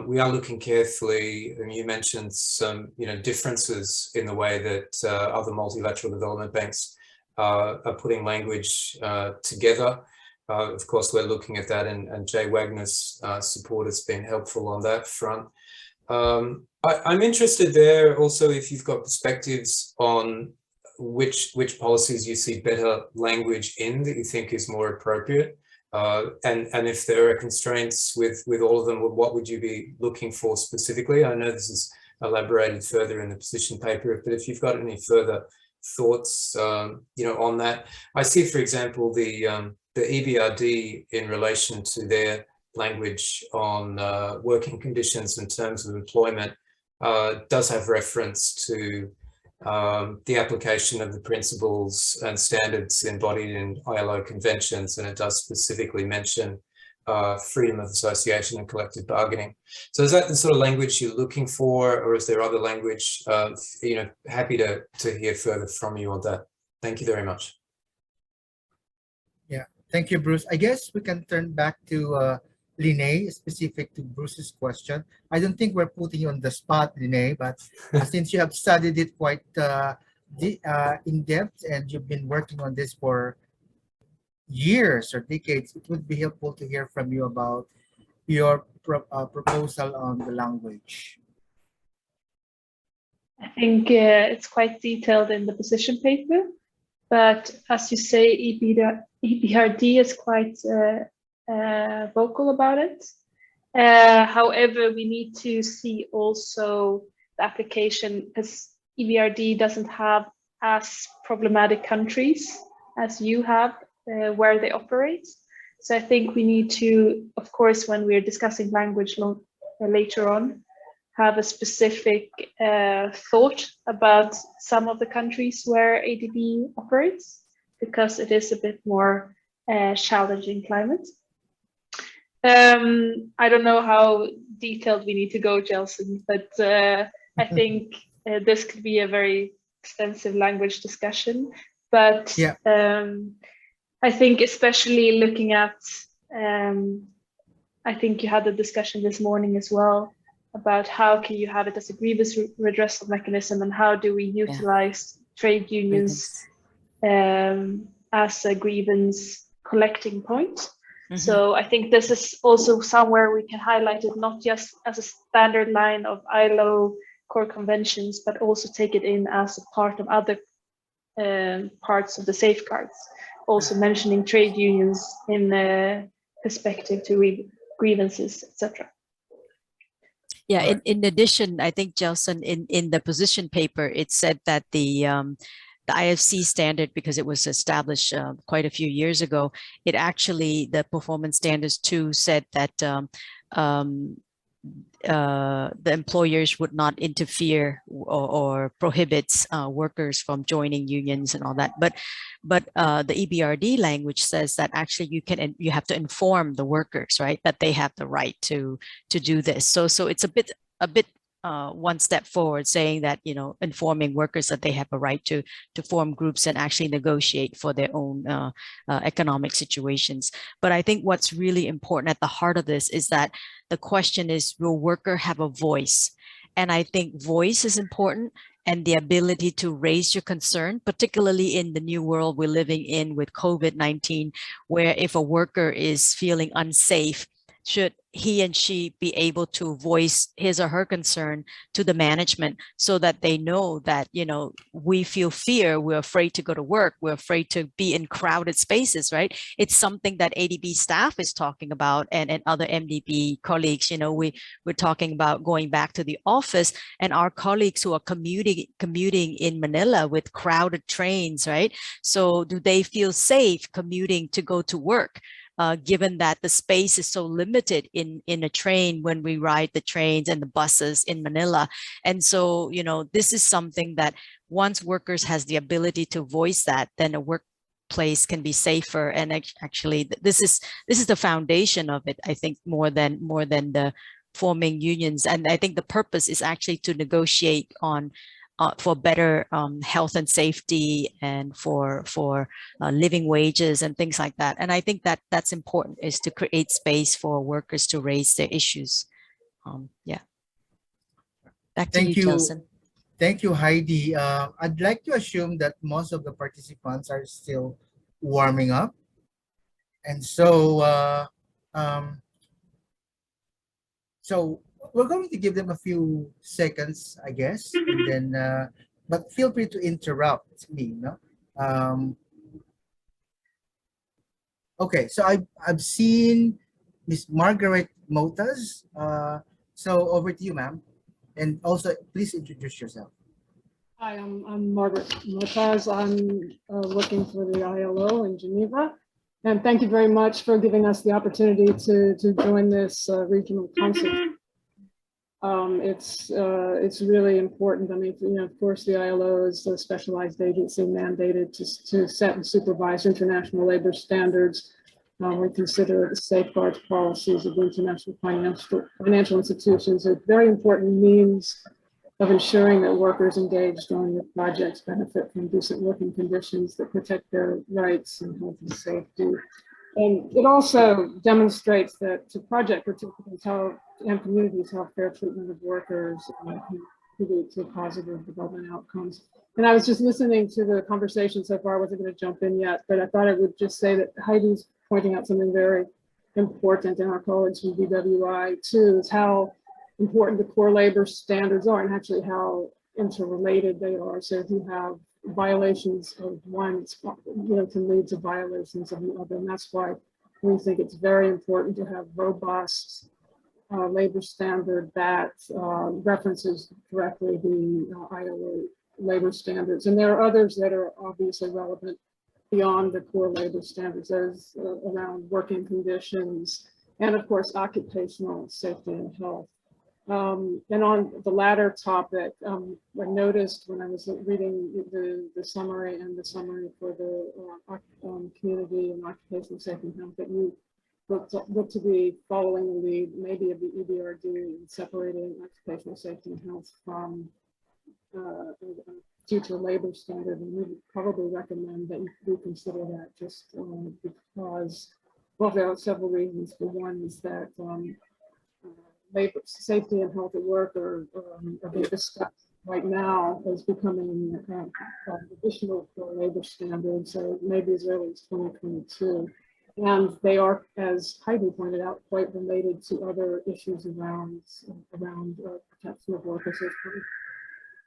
B: We are looking carefully, and you mentioned some, you know, differences in the way that other multilateral development banks are putting language together. Of course, we're looking at that, and Jay Wagner's support has been helpful on that front. I'm interested there also if you've got perspectives on which policies you see better language in that you think is more appropriate. And if there are constraints with all of them, what would you be looking for specifically? I know this is elaborated further in the position paper, but if you've got any further thoughts, you know, on that. I see, for example, the EBRD in relation to their language on working conditions in terms of employment does have reference to the application of the principles and standards embodied in ILO conventions, and it does specifically mention freedom of association and collective bargaining. So is that the sort of language you're looking for, or is there other language? You know, happy to hear further from you on that. Thank you very much.
E: Yeah, thank you, Bruce. I guess we can turn back to Linnae, specific to Bruce's question. I don't think we're putting you on the spot, Linnae, but since you have studied it quite in depth and you've been working on this for years or decades, it would be helpful to hear from you about your proposal on the language.
F: I think it's quite detailed in the position paper, but as you say, EBRD is quite vocal about it. However, we need to see also the application, because EBRD doesn't have as problematic countries as you have where they operate. So I think we need to, of course, when we're discussing language later on, have a specific thought about some of the countries where ADB operates, because it is a bit more challenging climate. I don't know how detailed we need to go, Jelson, but I think this could be a very extensive language discussion. But yeah. I think especially looking at, I think you had a discussion this morning as well about how can you have it as a grievance redressal mechanism, and how do we utilize trade unions as a grievance collecting point. Mm-hmm. So I think this is also somewhere we can highlight it, not just as a standard line of ILO core conventions, but also take it in as a part of other parts of the safeguards. Also mentioning trade unions in perspective to grievances, etc.
C: Yeah, in addition, I think, Jelson, in the position paper, it said that the IFC standard, because it was established quite a few years ago, it actually, the performance standards too said that the employers would not interfere or prohibits workers from joining unions and all that. But the EBRD language says that actually you have to inform the workers, right, that they have the right to do this. So it's a bit one step forward, saying that, you know, informing workers that they have a right to form groups and actually negotiate for their own economic situations. But I think what's really important at the heart of this is that the question is, will worker have a voice? And I think voice is important, and the ability to raise your concern, particularly in the new world we're living in with COVID-19, where if a worker is feeling unsafe, should he and she be able to voice his or her concern to the management, so that they know that, you know, we feel fear, we're afraid to go to work, we're afraid to be in crowded spaces, right? It's something that ADB staff is talking about, and other MDB colleagues. You know, we're talking about going back to the office, and our colleagues who are commuting in Manila with crowded trains, right? So do they feel safe commuting to go to work? Given that the space is so limited in a train when we ride the trains and the buses in Manila. And so, you know, this is something that once workers has the ability to voice that, then a workplace can be safer. And actually, this is the foundation of it, I think, more than the forming unions. And I think the purpose is actually to negotiate on for better health and safety, and for living wages and things like that. And I think that that's important, is to create space for workers to raise their issues. Yeah. Back to you, Jelson.
E: Thank you, Heidi. I'd like to assume that most of the participants are still warming up. And so, so we're going to give them a few seconds, I guess, and then, but feel free to interrupt me, no? Okay, so I've seen Miss Margaret Motas. So over to you, ma'am. And also, please introduce yourself.
G: Hi, I'm Margaret Motas. I'm working for the ILO in Geneva. And thank you very much for giving us the opportunity to join this regional council. It's really important. I mean, you know, of course, the ILO is a specialized agency mandated to set and supervise international labor standards. We consider the safeguards policies of international financial institutions a very important means of ensuring that workers engaged on the projects benefit from decent working conditions that protect their rights and health and safety. And it also demonstrates that to project participants and communities how fair treatment of workers contribute to positive development outcomes. And I was just listening to the conversation so far. I wasn't going to jump in yet, but I thought I would just say that Heidi's pointing out something very important, and our colleagues from BWI too, is how important the core labor standards are, and actually how interrelated they are. So if you have violations of one, you know, can lead to violations of the other. And that's why we think it's very important to have robust labor standard that references directly the ILO labor standards. And there are others that are obviously relevant beyond the core labor standards. There's around working conditions and, of course, occupational safety and health. And on the latter topic, I noticed when I was reading the summary and the summary for the community and occupational safety and health, that you look to be following the lead, maybe of the EBRD, and separating occupational safety and health from future labor standard. And we would probably recommend that you reconsider that, just because, well, there are several reasons. For one is that labor safety and health at work are being discussed right now as becoming additional for labor standards, so maybe as early as 2022. And they are, as Heidi pointed out, quite related to other issues around protection of workers. So it's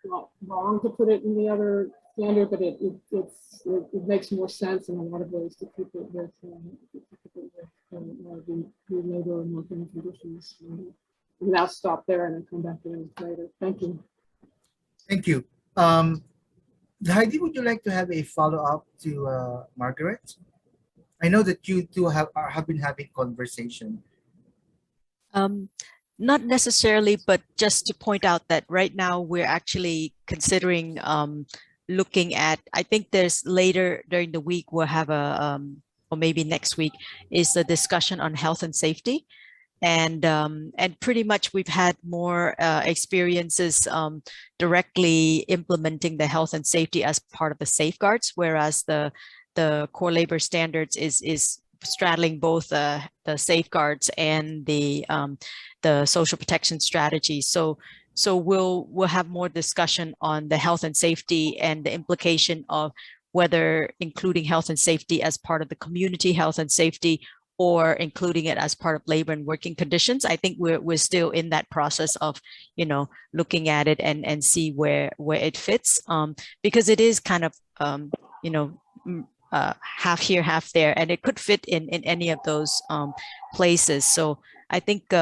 G: not wrong to put it in the other standard, but it makes more sense in a lot of ways to keep it with the labor and working conditions. And I'll stop there and then come back to it later. Thank you.
E: Thank you. Heidi, would you like to have a follow-up to Margaret? I know that you two have been having conversation.
C: Not necessarily, but just to point out that right now we're actually considering looking at, I think there's later during the week, we'll have a, or maybe next week, is the discussion on health and safety. And pretty much we've had more experiences directly implementing the health and safety as part of the safeguards, whereas the core labor standards is straddling both the safeguards and the social protection strategy. So we'll have more discussion on the health and safety and the implication of whether including health and safety as part of the community health and safety, or including it as part of labor and working conditions. I think we're still in that process of, you know, looking at it and see where it fits, because it is kind of, you know, half here, half there, and it could fit in any of those places. So I think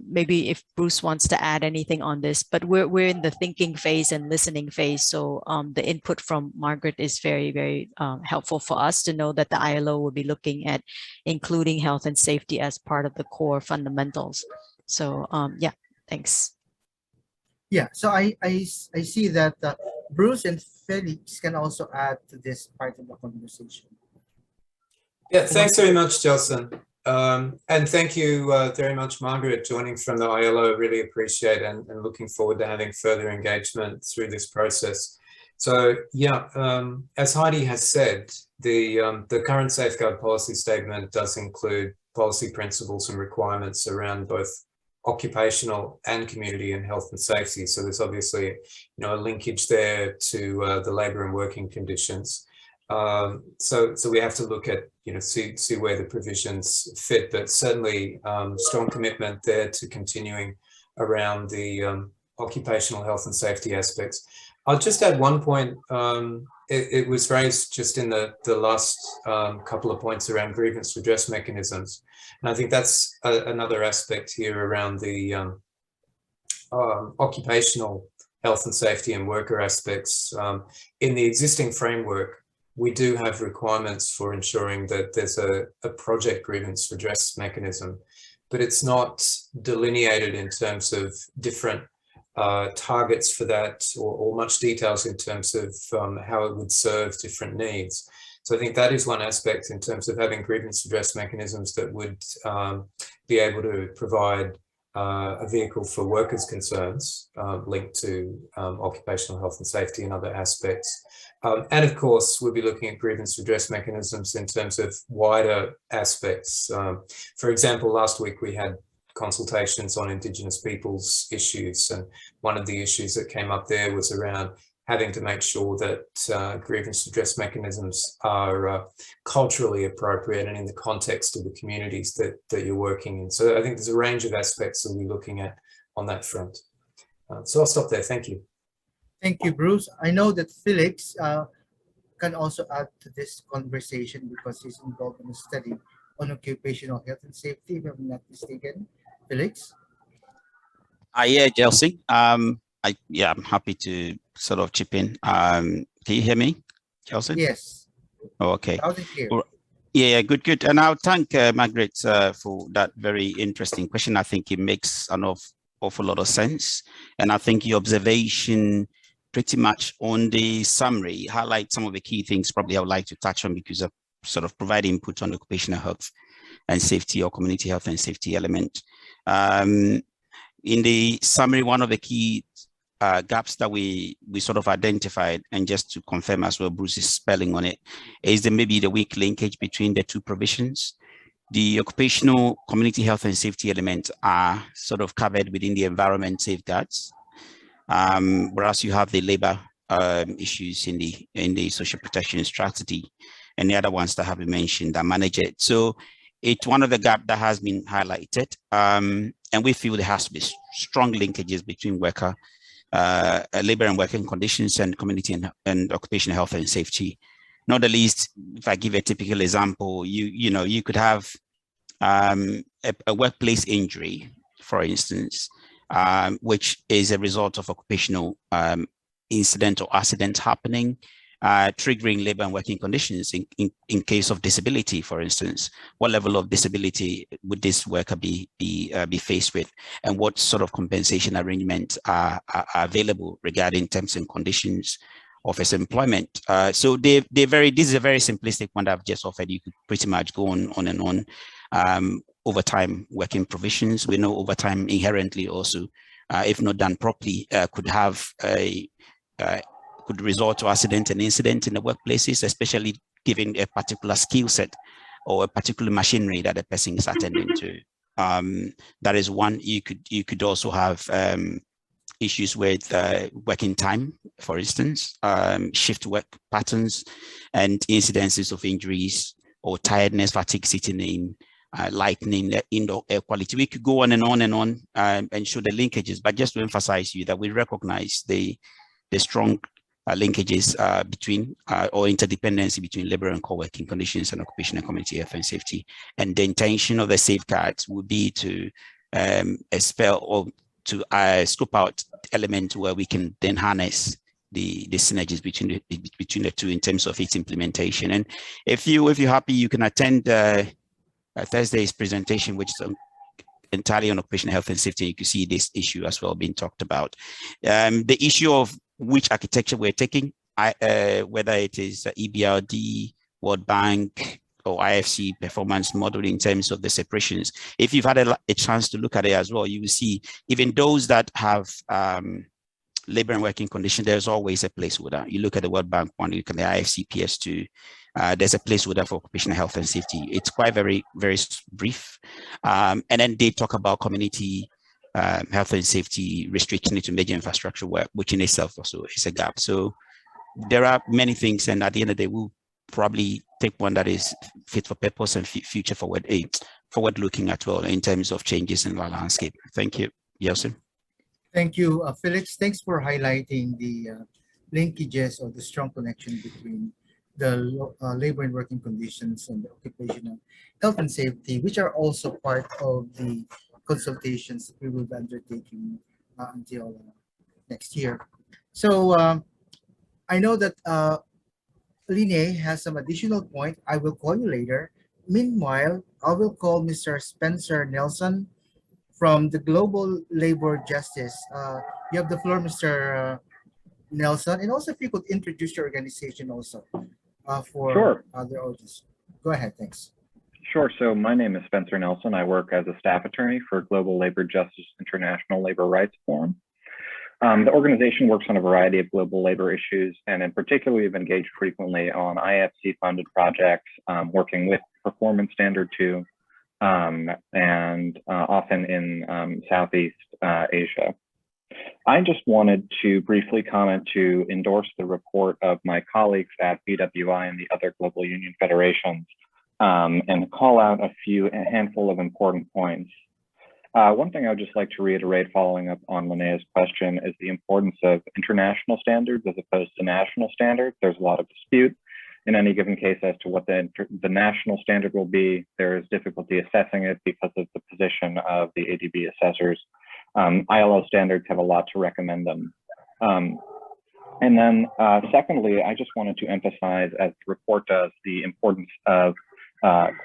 C: maybe if Bruce wants to add anything on this, but we're in the thinking phase and listening phase. So the input from Margaret is very, very helpful for us to know that the ILO will be looking at including health and safety as part of the core fundamentals. So yeah, thanks.
E: Yeah, so I see that Bruce and Felix can also add to this part of the conversation.
B: Yeah, thanks very much, Jelson. And thank you very much, Margaret, joining from the ILO. Really appreciate and looking forward to having further engagement through this process. So yeah, as Heidi has said, the current safeguard policy statement does include policy principles and requirements around both occupational and community and health and safety. So there's obviously, a linkage there to the labour and working conditions. So we have to look at, see where the provisions fit, but certainly strong commitment there to continuing around the occupational health and safety aspects. I'll just add one point. It was raised just in the last couple of points around grievance redress mechanisms. And I think that's another aspect here around the occupational health and safety and worker aspects. In the existing framework, we do have requirements for ensuring that there's a project grievance redress mechanism, but it's not delineated in terms of different targets for that or much details in terms of how it would serve different needs. So I think that is one aspect in terms of having grievance redress mechanisms that would be able to provide a vehicle for workers' concerns linked to occupational health and safety and other aspects. And of course, we'll be looking at grievance redress mechanisms in terms of wider aspects. For example, last week we had consultations on Indigenous peoples issues, and one of the issues that came up there was around having to make sure that grievance redress mechanisms are culturally appropriate and in the context of the communities that you're working in. So I think there's a range of aspects that we're looking at on that front. So I'll stop there. Thank you.
E: Thank you, Bruce. I know that Felix can also add to this conversation because he's involved in a study on occupational health and safety, if I'm not mistaken. Felix?
H: Yeah, Jelson. I'm happy to sort of chip in. Can you hear me, Jelson?
E: Yes.
H: Oh, okay.
E: Loud and clear.
H: Yeah, good. And I'll thank Margaret for that very interesting question. I think it makes an awful lot of sense. And I think your observation pretty much on the summary highlight some of the key things probably I would like to touch on because of sort of provide input on occupational health and safety or community health and safety element. In the summary, one of the key gaps that we sort of identified, and just to confirm as well, Bruce's spelling on it, is maybe the weak linkage between the two provisions. The occupational community health and safety elements are sort of covered within the environment safeguards, whereas you have the labor issues in the social protection strategy, and the other ones that have been mentioned that manage it. So it's one of the gaps that has been highlighted, and we feel there has to be strong linkages between worker, labor and working conditions and community and occupational health and safety. Not the least, if I give a typical example, you could have a workplace injury, for instance, which is a result of occupational incident or accident happening, triggering labor and working conditions in case of disability, for instance. What level of disability would this worker be faced with, and what sort of compensation arrangements are available regarding terms and conditions of his employment? So this is a very simplistic one that I've just offered. You could pretty much go on and on. Overtime working provisions. We know overtime inherently also, if not done properly, could result to accident and incident in the workplaces, especially given a particular skill set or a particular machinery that the person is attending to. That is one. You could also have issues with working time, for instance, shift work patterns, and incidences of injuries or tiredness, fatigue, sitting in, lightening, indoor air quality. We could go on and on and on and show the linkages, but just to emphasize you that we recognize the strong linkages between or interdependency between labor and co-working conditions and occupational community health and safety. And the intention of the safeguards would be to expel or to scope out elements where we can then harness the synergies between the two in terms of its implementation. And if you're happy, you can attend Thursday's presentation, which is entirely on occupational health and safety. You can see this issue as well being talked about. The issue of which architecture we're taking, whether it is EBRD, World Bank, or IFC performance model in terms of the separations. If you've had a chance to look at it as well, you will see even those that have labor and working conditions, there's always a placeholder. You look at the World Bank one, you look at the IFC PS2, there's a placeholder for occupational health and safety. It's quite very, very brief. And then they talk about community health and safety restriction into major infrastructure work, which in itself also is a gap. So there are many things, and at the end of the day, we'll probably take one that is fit for purpose and future forward looking at well in terms of changes in the landscape. Thank you, Yeltsin.
E: Thank you, Felix. Thanks for highlighting the linkages or the strong connection between the labor and working conditions and the occupational health and safety, which are also part of the consultations that we will be undertaking until next year. So I know that Line has some additional point. I will call you later. Meanwhile, I will call Mr. Spencer Nelson from the Global Labor Justice. You have the floor, Mr. Nelson. And also if you could introduce your organization also for other audience. Go ahead, thanks.
I: Sure, so my name is Spencer Nelson. I work as a staff attorney for Global Labor Justice International Labor Rights Forum. The organization works on a variety of global labor issues, and in particular, we've engaged frequently on IFC-funded projects, working with Performance Standard 2, and often in Southeast Asia. I just wanted to briefly comment to endorse the report of my colleagues at BWI and the other global union federations, and call out a handful of important points. One thing I would just like to reiterate following up on Linnea's question is the importance of international standards as opposed to national standards. There's a lot of dispute in any given case as to what the national standard will be. There is difficulty assessing it because of the position of the ADB assessors. ILO standards have a lot to recommend them. And then secondly, I just wanted to emphasize, as the report does, the importance of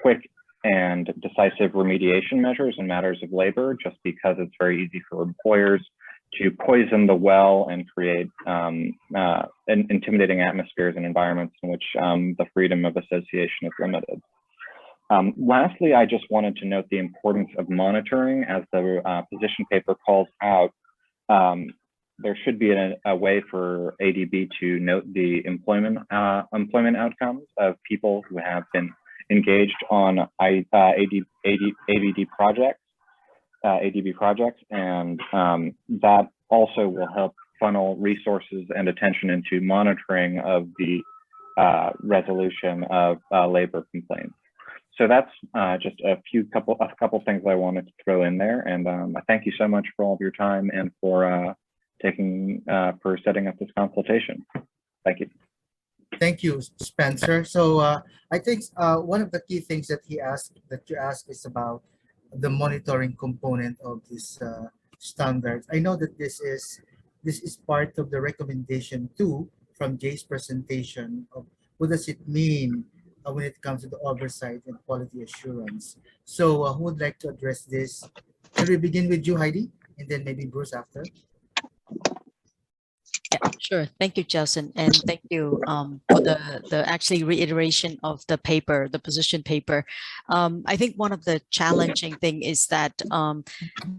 I: quick and decisive remediation measures in matters of labor, just because it's very easy for employers to poison the well and create intimidating atmospheres and environments in which the freedom of association is limited. Lastly, I just wanted to note the importance of monitoring. As the position paper calls out, there should be a way for ADB to note the employment outcomes of people who have been engaged on ADB projects, and that also will help funnel resources and attention into monitoring of the resolution of labor complaints. So that's just a couple things I wanted to throw in there, and I thank you so much for all of your time and for setting up this consultation. Thank you.
E: Thank you, Spencer. So I think one of the key things that you asked is about the monitoring component of this standard. I know that this is part of the recommendation 2 from Jay's presentation of what does it mean when it comes to the oversight and quality assurance. So who would like to address this? Shall we begin with you, Heidi, and then maybe Bruce after?
C: Yeah, sure. Thank you, Jelson, and thank you for the actually reiteration of the paper, the position paper. I think one of the challenging thing is that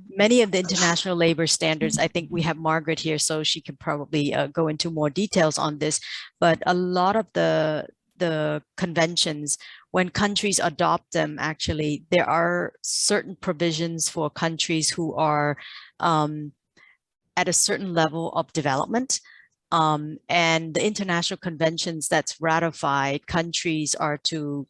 C: many of the international labor standards, I think we have Margaret here, so she can probably go into more details on this, but a lot of the conventions, when countries adopt them, actually, there are certain provisions for countries who are at a certain level of development. And the international conventions that's ratified, countries are to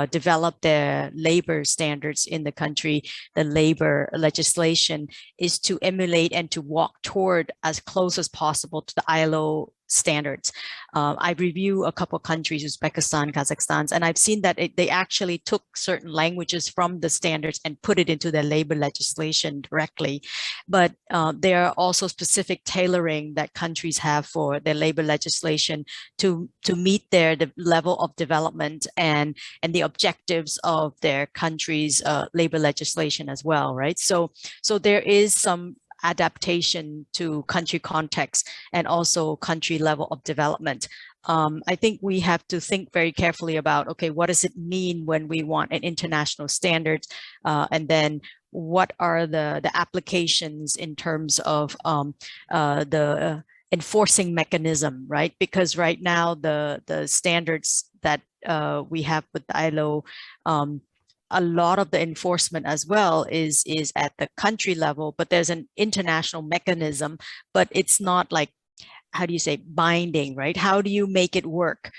C: develop their labor standards in the country. The labor legislation is to emulate and to walk toward as close as possible to the ILO standards. I review a couple of countries, Uzbekistan, Kazakhstan, and I've seen that they actually took certain languages from the standards and put it into their labor legislation directly. But there are also specific tailoring that countries have for their labor legislation to meet the level of development and the objectives of their country's labor legislation as well, right? So there is some adaptation to country context and also country level of development. I think we have to think very carefully about, okay, what does it mean when we want an international standard? And then what are the applications in terms of the enforcing mechanism, right? Because right now the standards that we have with the ILO, a lot of the enforcement as well is at the country level, but there's an international mechanism, but it's not like, how do you say, binding, right? How do you make it work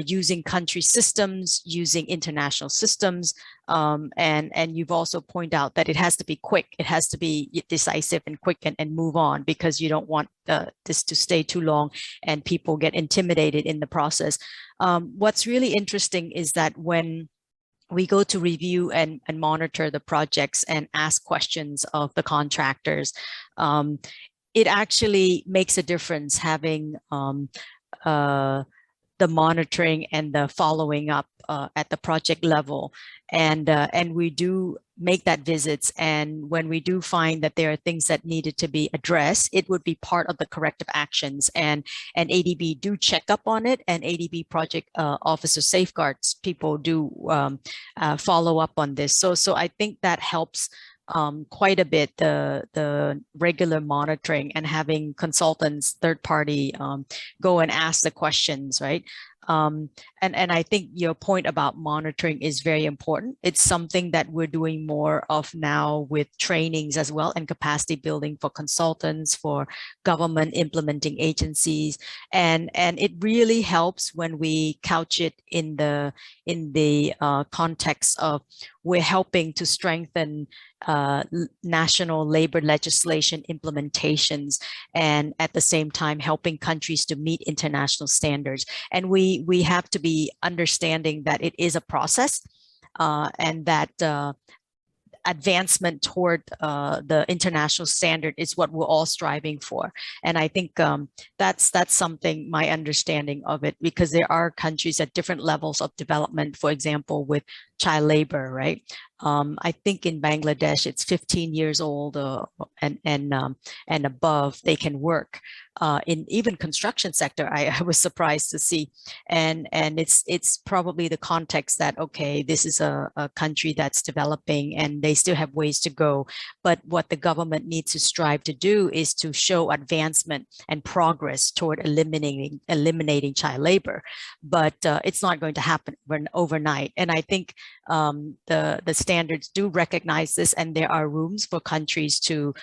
C: using country systems, using international systems? And you've also pointed out that it has to be quick. It has to be decisive and quick and move on, because you don't want this to stay too long and people get intimidated in the process. What's really interesting is that when we go to review and monitor the projects and ask questions of the contractors, it actually makes a difference having the monitoring and the following up at the project level. And we do make that visits. And when we do find that there are things that needed to be addressed, it would be part of the corrective actions. And ADB do check up on it, and ADB project officer safeguards people do follow up on this. So I think that helps quite a bit, the regular monitoring and having consultants, third party, go and ask the questions, right? And I think your point about monitoring is very important. It's something that we're doing more of now with trainings as well, and capacity building for consultants, for government implementing agencies. And it really helps when we couch it in the context of we're helping to strengthen national labor legislation implementations, and at the same time helping countries to meet international standards. And we have to be understanding that it is a process, and that advancement toward the international standard is what we're all striving for. And I think that's something, my understanding of it, because there are countries at different levels of development, for example, with child labor, right? I think in Bangladesh, it's 15 years old and above, they can work. In even construction sector, I was surprised to see. And it's probably the context that, okay, this is a country that's developing and they still have ways to go. But what the government needs to strive to do is to show advancement and progress toward eliminating child labor. But it's not going to happen overnight. And I think the standards do recognize this, and there are rooms for countries to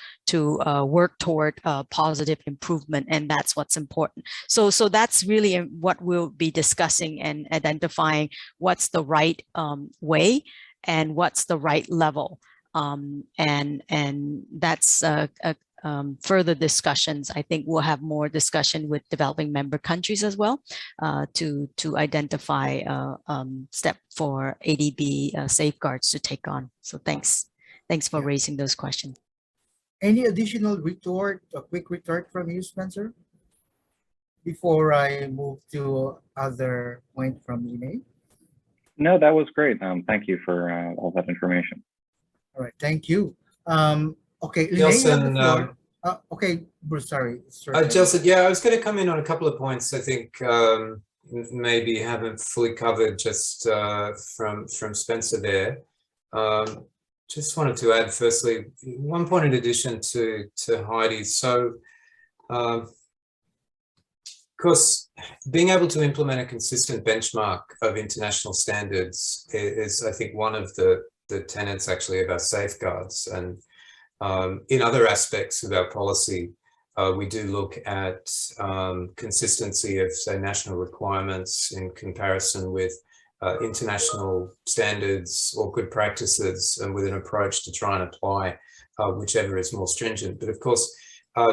C: work toward positive improvement, and that's what's important. So that's really what we'll be discussing, and identifying what's the right way and what's the right level, and that's further discussions. I think we'll have more discussion with developing member countries as well, to identify step for ADB safeguards to take on. So thanks for raising those questions.
E: Any additional retort, a quick retort from you, Spencer, before I move to other point from Line?
I: No, that was great. Thank you for all that information.
E: All right, thank you. Okay,
B: Gelson,
E: okay, Bruce, sorry.
B: Gelson, yeah, I was going to come in on a couple of points I think maybe haven't fully covered just from Spencer there. Just wanted to add, firstly, one point in addition to Heidi. So, of course, being able to implement a consistent benchmark of international standards is, I think, one of the tenets actually of our safeguards. And in other aspects of our policy, we do look at consistency of, say, national requirements in comparison with international standards or good practices, and with an approach to try and apply whichever is more stringent. But of course,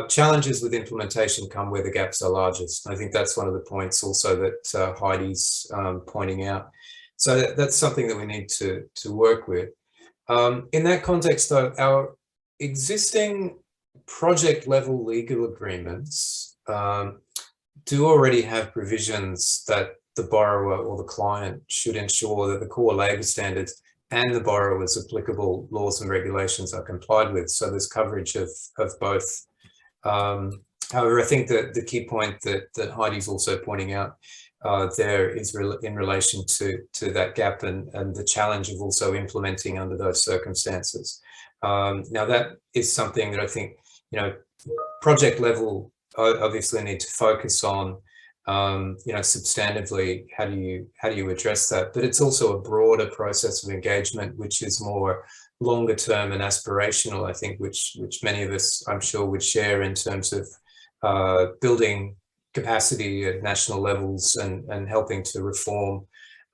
B: challenges with implementation come where the gaps are largest. I think that's one of the points also that Heidi's pointing out. So that's something that we need to work with. In that context, though, our existing project level legal agreements do already have provisions that the borrower or the client should ensure that the core labour standards and the borrower's applicable laws and regulations are complied with. So there's coverage of both. However, I think that the key point that Heidi's also pointing out there is in relation to that gap and the challenge of also implementing under those circumstances. Now that is something that I think, you know, project level obviously need to focus on, you know, substantively, how do you address that? But it's also a broader process of engagement, which is more longer term and aspirational, I think, which many of us, I'm sure, would share in terms of building capacity at national levels and helping to reform,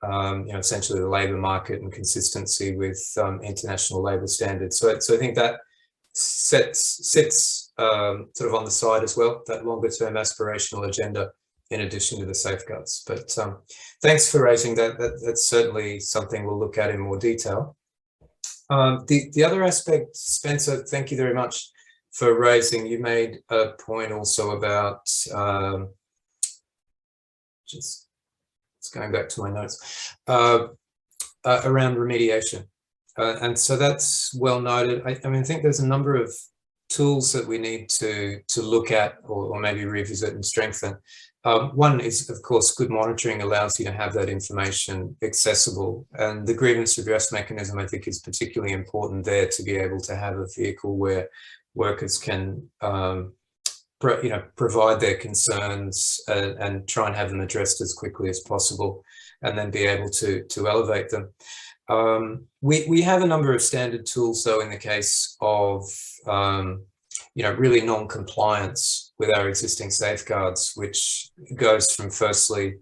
B: you know, essentially the labour market and consistency with international labour standards. So I think that sits sort of on the side as well, that longer term aspirational agenda, in addition to the safeguards. But thanks for raising that. That's certainly something we'll look at in more detail. The other aspect, Spencer, thank you very much for raising. You made a point also about, just going back to my notes, around remediation. And so that's well noted. I mean, I think there's a number of tools that we need to look at or maybe revisit and strengthen. One is, of course, good monitoring allows you to have that information accessible, and the grievance redress mechanism, I think, is particularly important there, to be able to have a vehicle where workers can you know, provide their concerns and try and have them addressed as quickly as possible, and then be able to elevate them. We have a number of standard tools, though, in the case of you know, really non-compliance with our existing safeguards, which goes from firstly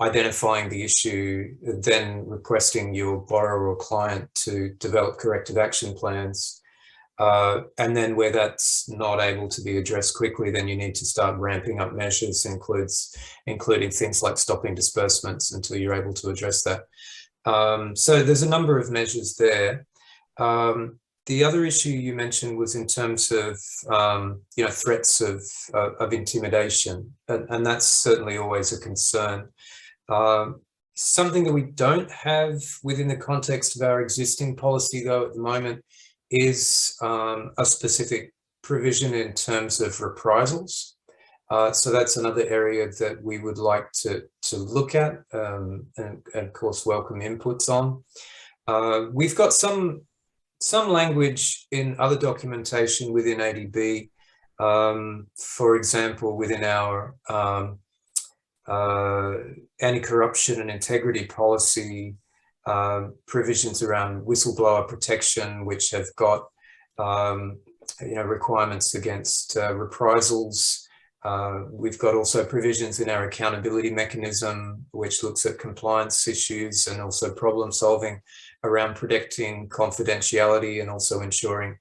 B: identifying the issue, then requesting your borrower or client to develop corrective action plans. And then where that's not able to be addressed quickly, then you need to start ramping up measures, including things like stopping disbursements until you're able to address that. So there's a number of measures there. The other issue you mentioned was in terms of you know, threats of intimidation, and that's certainly always a concern. Something that we don't have within the context of our existing policy, though, at the moment, is a specific provision in terms of reprisals. So that's another area that we would like to look at and of course welcome inputs on. We've got some language in other documentation within ADB, for example, within our anti-corruption and integrity policy, provisions around whistleblower protection, which have got you know, requirements against reprisals. We've got also provisions in our accountability mechanism, which looks at compliance issues and also problem solving around protecting confidentiality and also ensuring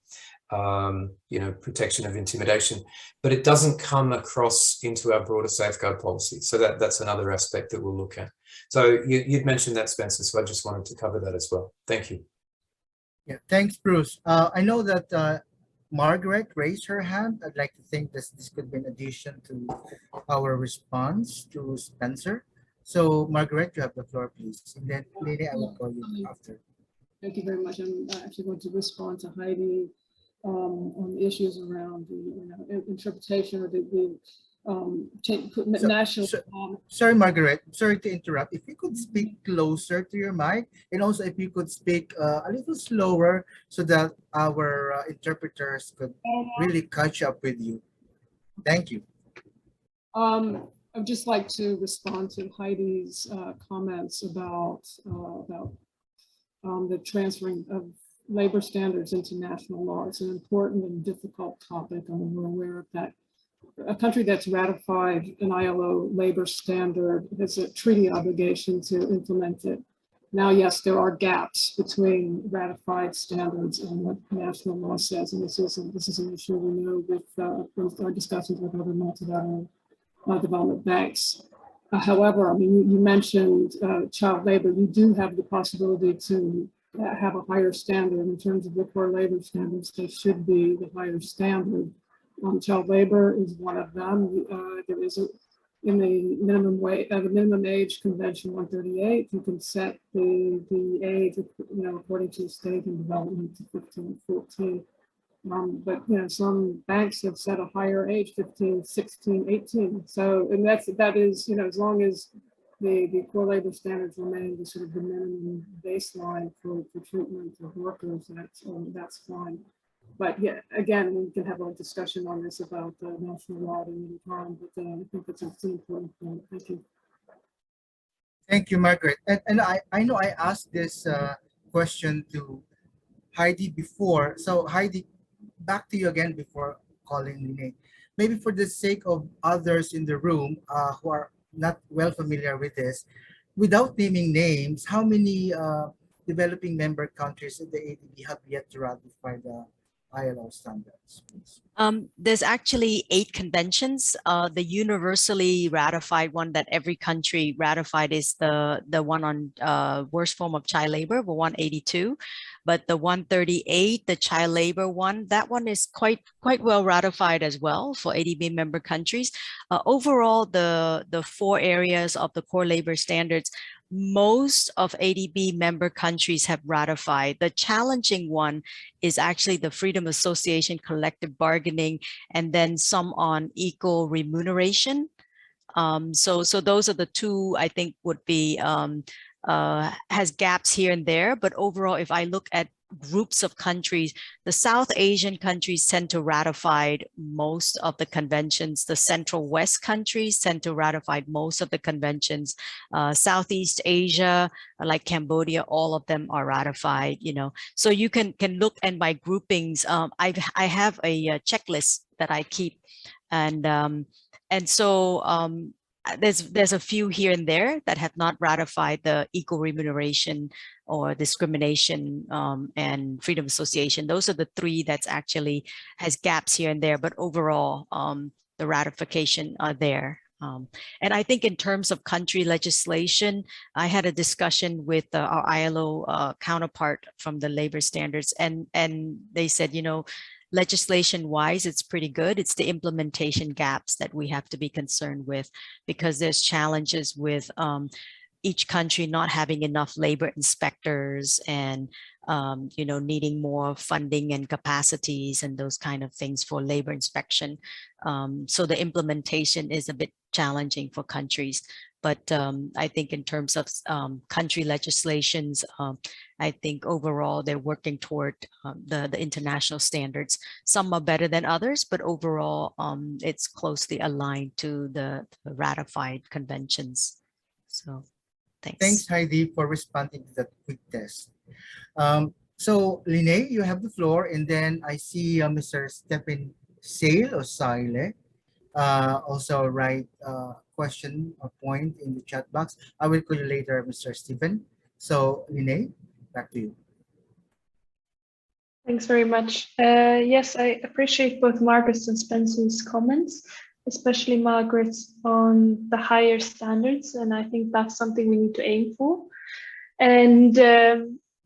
B: you know, protection of intimidation. But it doesn't come across into our broader safeguard policy. So that's another aspect that we'll look at. So you'd mentioned that, Spencer, so I just wanted to cover that as well. Thank you.
E: Yeah, thanks, Bruce. I know that Margaret raised her hand. I'd like to think this could be an addition to our response to Spencer. So Margaret, you have the floor, please. And then Lily, I will call you after.
G: Thank you very much. I'm actually going to respond to Heidi on the issues around the interpretation of the national.
E: Sorry, Margaret. Sorry to interrupt. If you could speak closer to your mic, and also if you could speak a little slower so that our interpreters could really catch up with you. Thank you.
G: I'd just like to respond to Heidi's comments about the transferring of labor standards into national law. It's an important and difficult topic, and we're aware of that. A country that's ratified an ILO labor standard has a treaty obligation to implement it. Now, yes, there are gaps between ratified standards and what national law says, and this is an issue we know with our discussions with other multilateral development banks. However, I mean, you mentioned child labor. You do have the possibility to have a higher standard in terms of the core labor standards. They should be the higher standard. Child labor is one of them. There is in the minimum age convention 138, you can set the age, according to the stage and development to 15, 14. But some banks have set a higher age, 15, 16, 18. So, and that is, as long as the core labor standards remain the sort of the minimum baseline for treatment of workers, that's fine. But yeah, again, we can have a discussion on this about national law at any time, but I think it's an important point. Thank you.
E: Thank you, Margaret. And I know I asked this question to Heidi before. So Heidi, back to you again before calling Lene. Maybe for the sake of others in the room who are not well familiar with this, without naming names, how many developing member countries in the ADB have yet to ratify the ILO standards, please?
C: There's actually 8 conventions. The universally ratified one that every country ratified is the one on worst form of child labor, the 182. But the 138, the child labor one, that one is quite well ratified as well for ADB member countries. Overall, the 4 areas of the core labor standards, most of ADB member countries have ratified. The challenging one is actually the freedom association, collective bargaining, and then some on equal remuneration. So those are the 2 I think would be has gaps here and there. But overall, if I look at groups of countries, the South Asian countries tend to ratify most of the conventions. The Central West countries tend to ratify most of the conventions. Southeast Asia, like Cambodia, all of them are ratified. So you can look, and by groupings, I have a checklist that I keep, and so there's a few here and there that have not ratified the equal remuneration or discrimination and freedom association. Those are the 3 that's actually has gaps here and there, but overall the ratification are there. And I think in terms of country legislation, I had a discussion with our ILO counterpart from the labor standards, and they said, legislation wise, it's pretty good. It's the implementation gaps that we have to be concerned with, because there's challenges with each country not having enough labor inspectors and needing more funding and capacities and those kind of things for labor inspection. So the implementation is a bit challenging for countries. But I think in terms of country legislations, I think overall they're working toward the international standards. Some are better than others, but overall it's closely aligned to the ratified conventions. So thanks.
E: Thanks, Heidi, for responding to that quick test. So Lene, you have the floor, and then I see Mr. Stephen Sale or Sile also write question or point in the chat box. I will call you later, Mr. Stephen. So Lene, back to you.
F: Thanks very much. Yes, I appreciate both Margaret's and Spencer's comments, especially Margaret's on the higher standards, and I think that's something we need to aim for. And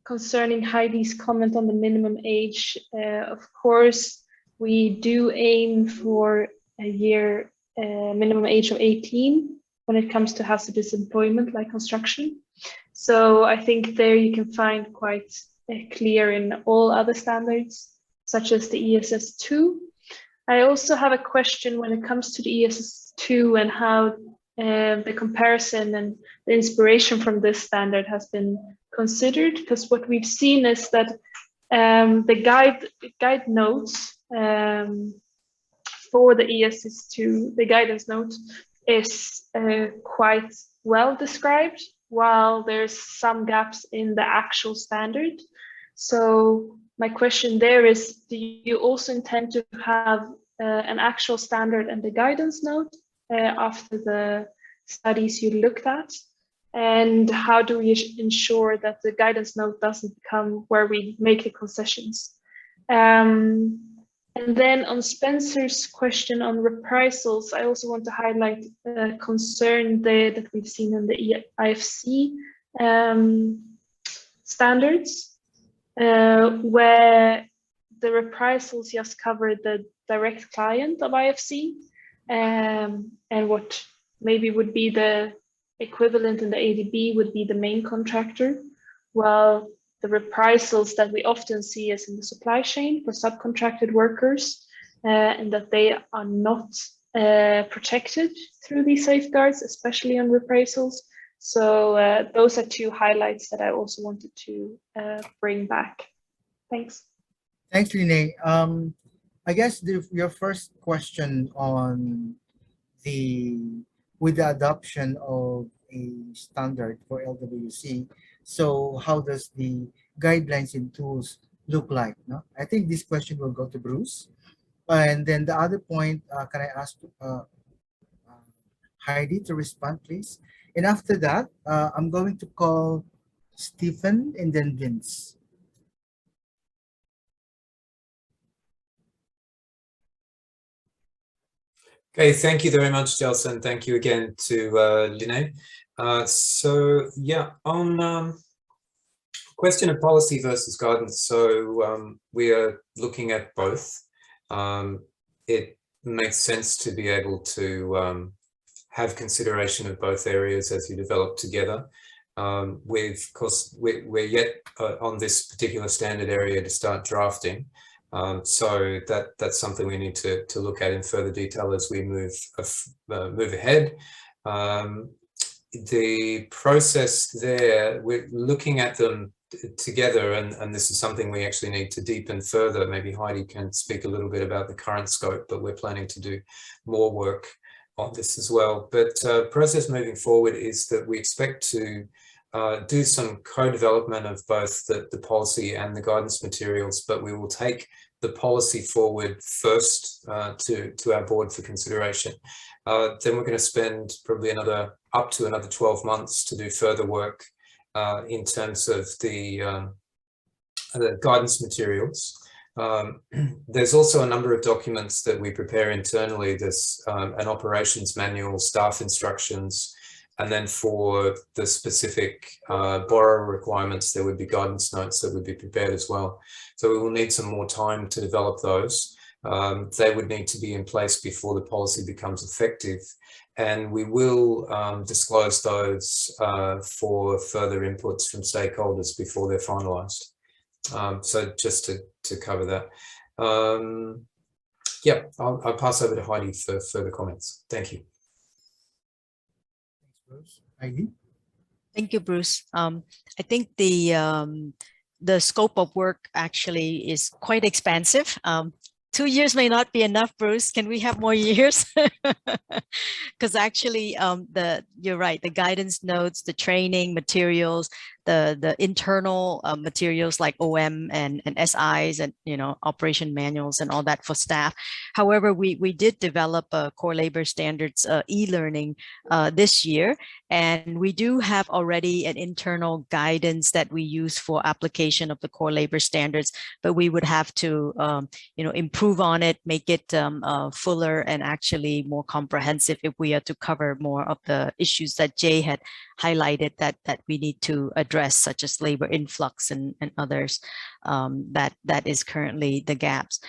F: concerning Heidi's comment on the minimum age, of course, we do aim for a year minimum age of 18 when it comes to hazardous employment like construction. So I think there you can find quite clear in all other standards, such as the ESS2. I also have a question when it comes to the ESS2 and how the comparison and the inspiration from this standard has been considered, because what we've seen is that the guide notes for the ESS2, the guidance note is quite well described, while there's some gaps in the actual standard. So my question there is, do you also intend to have an actual standard and the guidance note after the studies you looked at? And how do we ensure that the guidance note doesn't become where we make the concessions? And then on Spencer's question on reprisals, I also want to highlight a concern there that we've seen in the IFC standards, where the reprisals just cover the direct client of IFC, and what maybe would be the equivalent in the ADB would be the main contractor, while the reprisals that we often see is in the supply chain for subcontracted workers, and that they are not protected through these safeguards, especially on reprisals. So those are two highlights that I also wanted to bring back. Thanks.
E: Thanks, Lene. I guess your first question on with the adoption of a standard for LWC, so how does the guidelines and tools look like? No? I think this question will go to Bruce. And then the other point, can I ask Heidi to respond, please? And after that, I'm going to call Stephen and then Vince.
B: Okay, thank you very much, Gelson. Thank you again to Lene. So yeah, on question of policy versus guidance. So we are looking at both. It makes sense to be able to have consideration of both areas as you develop together. Of course, we're yet on this particular standard area to start drafting. So that's something we need to look at in further detail as we move ahead. The process there, we're looking at them together, and this is something we actually need to deepen further. Maybe Heidi can speak a little bit about the current scope, but we're planning to do more work on this as well. But process moving forward is that we expect to do some co-development of both the policy and the guidance materials, but we will take the policy forward first to our board for consideration. Then we're going to spend probably up to another 12 months to do further work in terms of the guidance materials. There's also a number of documents that we prepare internally. There's an operations manual, staff instructions, and then for the specific borrower requirements, there would be guidance notes that would be prepared as well. So we will need some more time to develop those. They would need to be in place before the policy becomes effective. And we will disclose those for further inputs from stakeholders before they're finalised. So just to cover that. Yeah, I'll pass over to Heidi for further comments. Thank you.
E: Heidi?
C: Thank you, Bruce. I think the scope of work actually is quite expansive. 2 years may not be enough, Bruce. Can we have more years? Because actually, you're right. The guidance notes, the training materials, the internal materials like OM and SIs and operation manuals and all that for staff. However, we did develop a core labor standards e-learning this year, and we do have already an internal guidance that we use for application of the core labor standards. But we would have to improve on it, make it fuller and actually more comprehensive if we are to cover more of the issues that Jay had highlighted that we need to address, such as labor influx and others that is currently the gaps.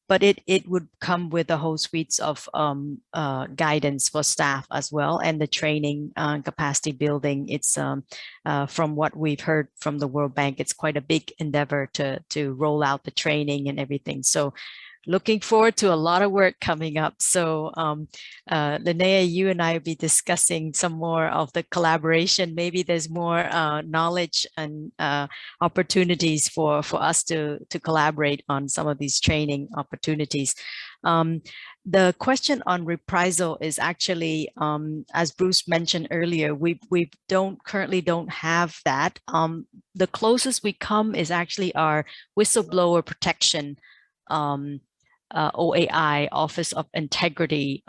C: But it would come with a whole suite of guidance for staff as well, and the training capacity building. It's from what we've heard from the World Bank, it's quite a big endeavor to roll out the training and everything. So looking forward to a lot of work coming up. So Linnea, you and I will be discussing some more of the collaboration. Maybe there's more knowledge and opportunities for us to collaborate on some of these training opportunities. The question on reprisal is actually, as Bruce mentioned earlier, we currently don't have that. The closest we come is actually our whistleblower protection. OAI, Office of Integrity,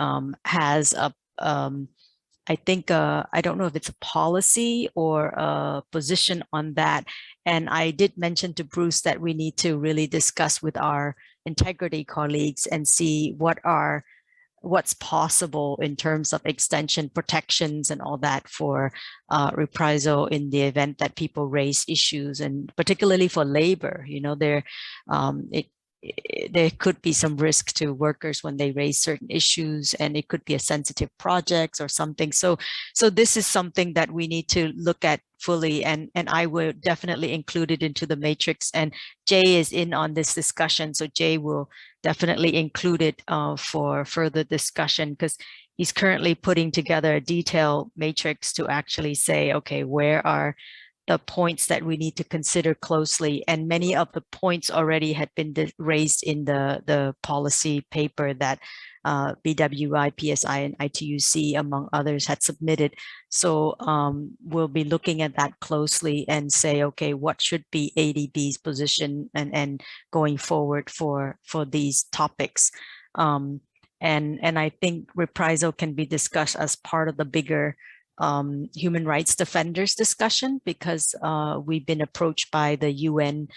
C: has a, I think, I don't know if it's a policy or a position on that. And I did mention to Bruce that we need to really discuss with our integrity colleagues and see what's possible in terms of extension protections and all that for reprisal in the event that people raise issues, and particularly for labor. there could be some risk to workers when they raise certain issues, and it could be a sensitive project or something. So this is something that we need to look at fully, and I would definitely include it into the matrix. And Jay is in on this discussion, so Jay will definitely include it for further discussion, because he's currently putting together a detailed matrix to actually say, okay, where are the points that we need to consider closely. And many of the points already had been raised in the policy paper that BWI, PSI, and ITUC, among others, had submitted. So we'll be looking at that closely and say, okay, what should be ADB's position and going forward for these topics. And I think reprisal can be discussed as part of the bigger human rights defenders discussion, because we've been approached by the UN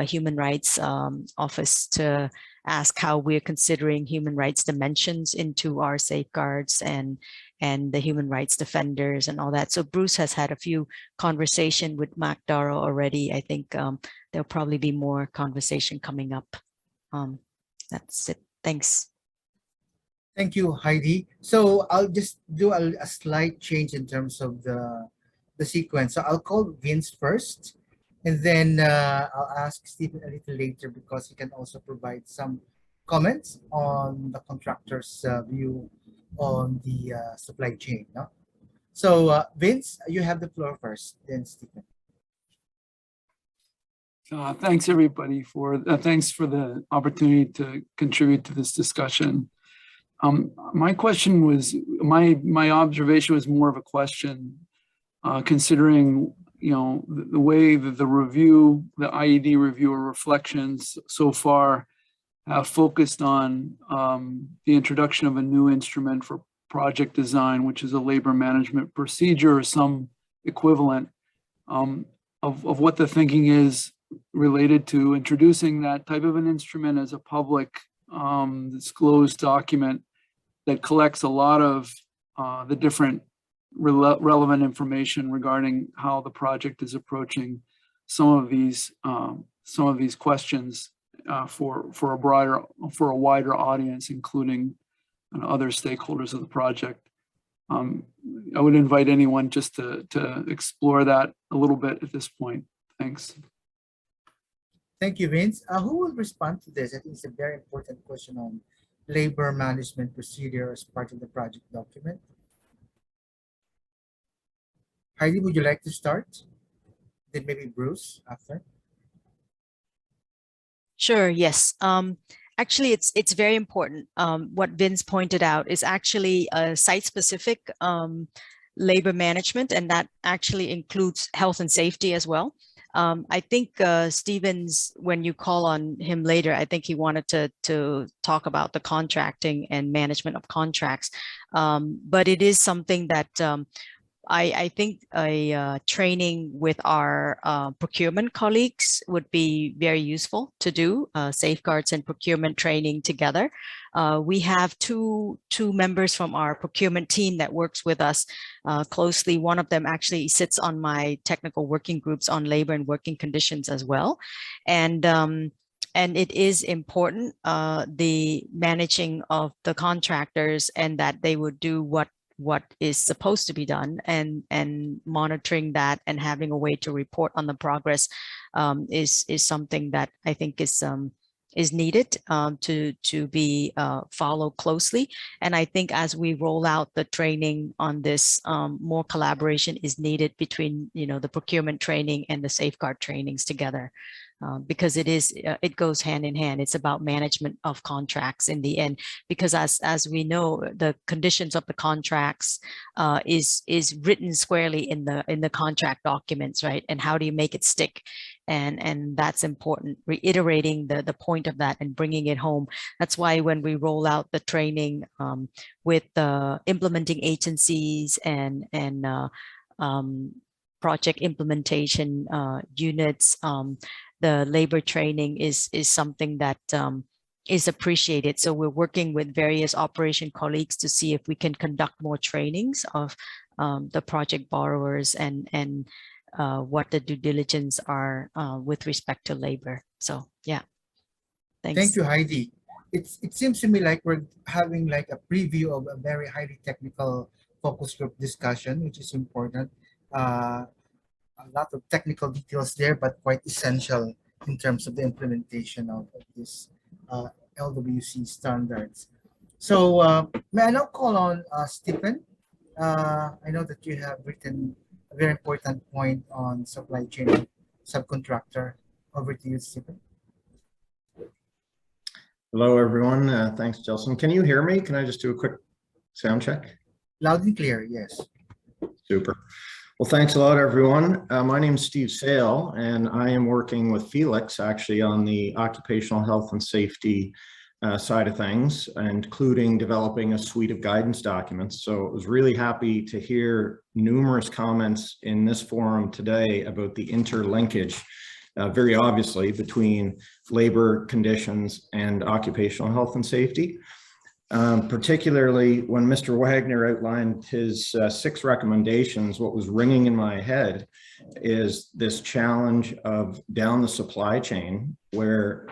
C: Human Rights Office to ask how we're considering human rights dimensions into our safeguards and the human rights defenders and all that. So Bruce has had a few conversation with MacDaro already. I think there'll probably be more conversation coming up. That's it. Thanks.
E: Thank you, Heidi. So I'll just do a slight change in terms of the sequence. So I'll call Vince first, and then I'll ask Stephen a little later, because he can also provide some comments on the contractor's view on the supply chain. No? So Vince, you have the floor first, then Stephen.
J: Thanks everybody thanks for the opportunity to contribute to this discussion. My question was, my observation was more of a question, considering, the way that the review, the IED review or reflections so far have focused on the introduction of a new instrument for project design, which is a labor management procedure or some equivalent, of what the thinking is related to introducing that type of an instrument as a public disclosed document that collects a lot of the different relevant information regarding how the project is approaching some of these questions for a wider audience, including other stakeholders of the project. I would invite anyone just to explore that a little bit at this point. Thanks.
E: Thank you, Vince. Who will respond to this? I think it's a very important question on labor management procedure as part of the project document. Heidi, would you like to start? Then maybe Bruce after.
C: Sure, yes. Actually, it's very important. What Vince pointed out is actually a site-specific labor management, and that actually includes health and safety as well. I think Stevens, when you call on him later, I think he wanted to talk about the contracting and management of contracts. But it is something that I think a training with our procurement colleagues would be very useful to do, safeguards and procurement training together. We have two members from our procurement team that works with us closely. One of them actually sits on my technical working groups on labor and working conditions as well. And it is important, the managing of the contractors, and that they would do what is supposed to be done, and monitoring that and having a way to report on the progress is something that I think is needed to be followed closely. And I think as we roll out the training on this, more collaboration is needed between the procurement training and the safeguard trainings together. Because it goes hand in hand. It's about management of contracts in the end, because as we know, the conditions of the contracts is written squarely in the contract documents, right? And how do you make it stick? And that's important, reiterating the point of that and bringing it home. That's why when we roll out the training with the implementing agencies and project implementation units, the labor training is something that is appreciated. So we're working with various operation colleagues to see if we can conduct more trainings of the project borrowers and what the due diligence are with respect to labor. So yeah. Thanks.
E: Thank you, Heidi. It seems to me like we're having like a preview of a very highly technical focus group discussion, which is important. A lot of technical details there, but quite essential in terms of the implementation of this LWC standards. So may I now call on Stephen? I know that you have written a very important point on supply chain subcontractor. Over to you, Stephen.
K: Hello, everyone. Thanks, Jelson. Can you hear me? Can I just do a quick sound check?
E: Loud and clear, yes.
K: Super. Well, thanks a lot, everyone. My name is Steve Sale, and I am working with Felix actually on the occupational health and safety side of things, including developing a suite of guidance documents. So I was really happy to hear numerous comments in this forum today about the interlinkage, very obviously, between labor conditions and occupational health and safety. Particularly when Mr. Wagner outlined his 6 recommendations, what was ringing in my head is this challenge of down the supply chain, where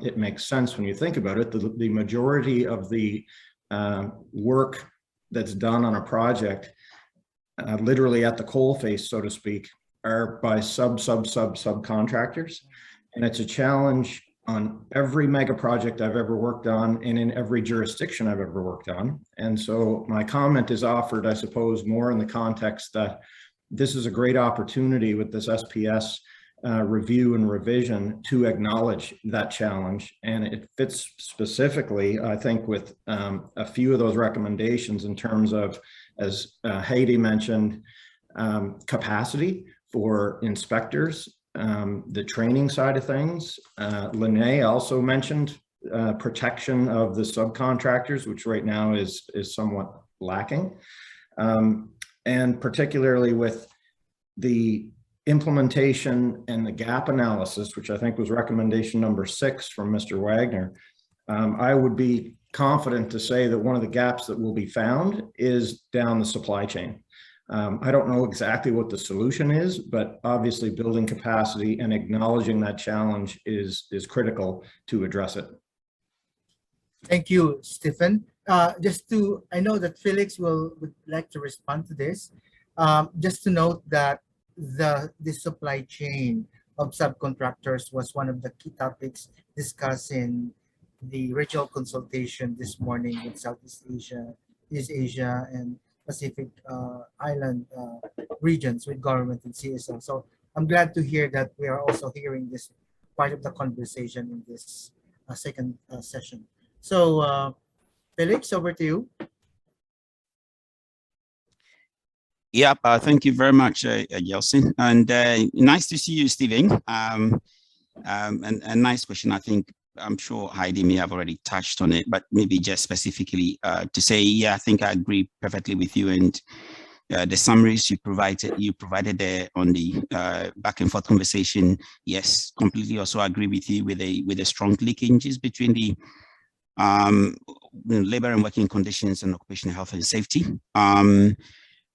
K: it makes sense when you think about it. The majority of the work that's done on a project, literally at the coalface, so to speak, are by subcontractors. And it's a challenge on every mega project I've ever worked on and in every jurisdiction I've ever worked on. And so my comment is offered, I suppose, more in the context that this is a great opportunity with this SPS review and revision to acknowledge that challenge. And it fits specifically, I think, with a few of those recommendations in terms of, as Heidi mentioned, capacity for inspectors, the training side of things. Lene also mentioned protection of the subcontractors, which right now is somewhat lacking. And particularly with the implementation and the gap analysis, which I think was recommendation number 6 from Mr. Wagner, I would be confident to say that one of the gaps that will be found is down the supply chain. I don't know exactly what the solution is, but obviously building capacity and acknowledging that challenge is critical to address it.
E: Thank you, Stephen. I know that Felix would like to respond to this. Just to note that the supply chain of subcontractors was one of the key topics discussed in the regional consultation this morning with Southeast Asia, East Asia, and Pacific Island regions with government and CSO. So I'm glad to hear that we are also hearing this part of the conversation in this second session. So Felix, over to you.
H: Yeah, thank you very much, Jelson. And nice to see you, Stephen. And a nice question. I think I'm sure Heidi may have already touched on it, but maybe just specifically to say, yeah, I think I agree perfectly with you. And the summaries you provided there on the back and forth conversation, yes, completely also agree with you with the strong linkages between the labor and working conditions and occupational health and safety.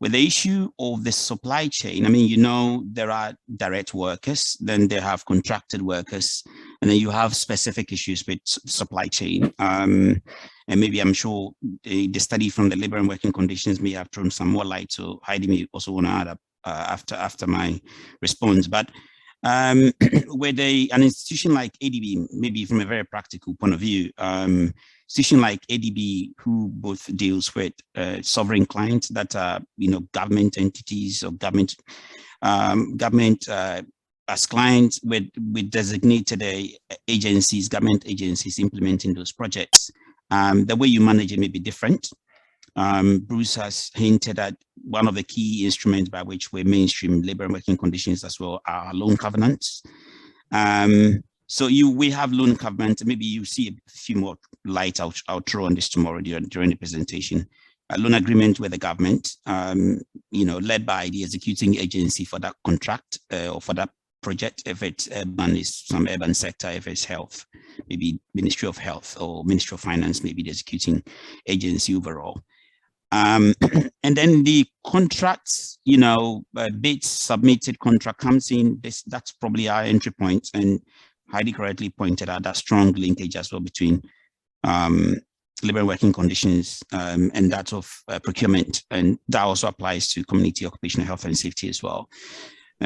H: With the issue of the supply chain, I mean, you know, there are direct workers, then they have contracted workers, and then you have specific issues with supply chain. And maybe I'm sure the study from the labor and working conditions may have thrown some more light. So Heidi may also want to add up after my response. But with an institution like ADB, maybe from a very practical point of view, institution like ADB, who both deals with sovereign clients that are, you know, government entities or government as clients with designated agencies, government agencies implementing those projects. The way you manage it may be different. Bruce has hinted at one of the key instruments by which we mainstream labor and working conditions as well are loan covenants. So we have loan covenants. Maybe you see a few more light I'll throw on this tomorrow during the presentation. A loan agreement with the government, you know, led by the executing agency for that contract or for that project. If it's urban, is some urban sector. If it's health, maybe Ministry of Health or Ministry of Finance, maybe the executing agency overall. And then the contracts, you know, bids submitted contract comes in. That's probably our entry point. And Heidi correctly pointed out that strong linkage as well between labor and working conditions and that of procurement. And that also applies to community occupational health and safety as well.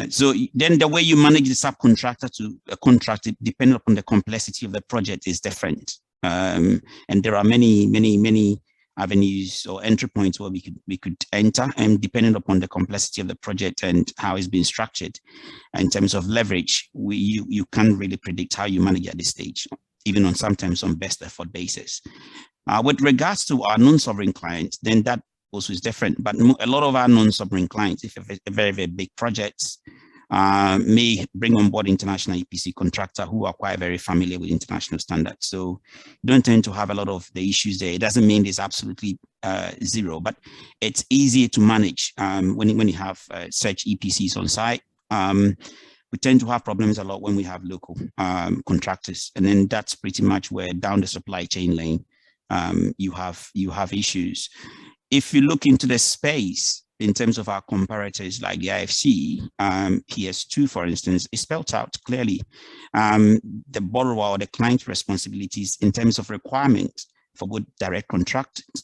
H: So then the way you manage the subcontractor to a contract, depending upon the complexity of the project, is different. And there are many avenues or entry points where we could enter, and depending upon the complexity of the project and how it's been structured in terms of leverage, you can't really predict how you manage at this stage, even sometimes on best effort basis. With regards to our non-sovereign clients, then that also is different. But a lot of our non-sovereign clients, if a very, very big projects, may bring on board international EPC contractor who are quite very familiar with international standards. So you don't tend to have a lot of the issues there. It doesn't mean there's absolutely zero, but it's easier to manage when you have such EPCs on site. We tend to have problems a lot when we have local contractors, and then that's pretty much where down the supply chain lane you have issues. If you look into the space in terms of our comparators like the IFC, PS2, for instance, is spelled out clearly the borrower or the client's responsibilities in terms of requirements for good direct contractors,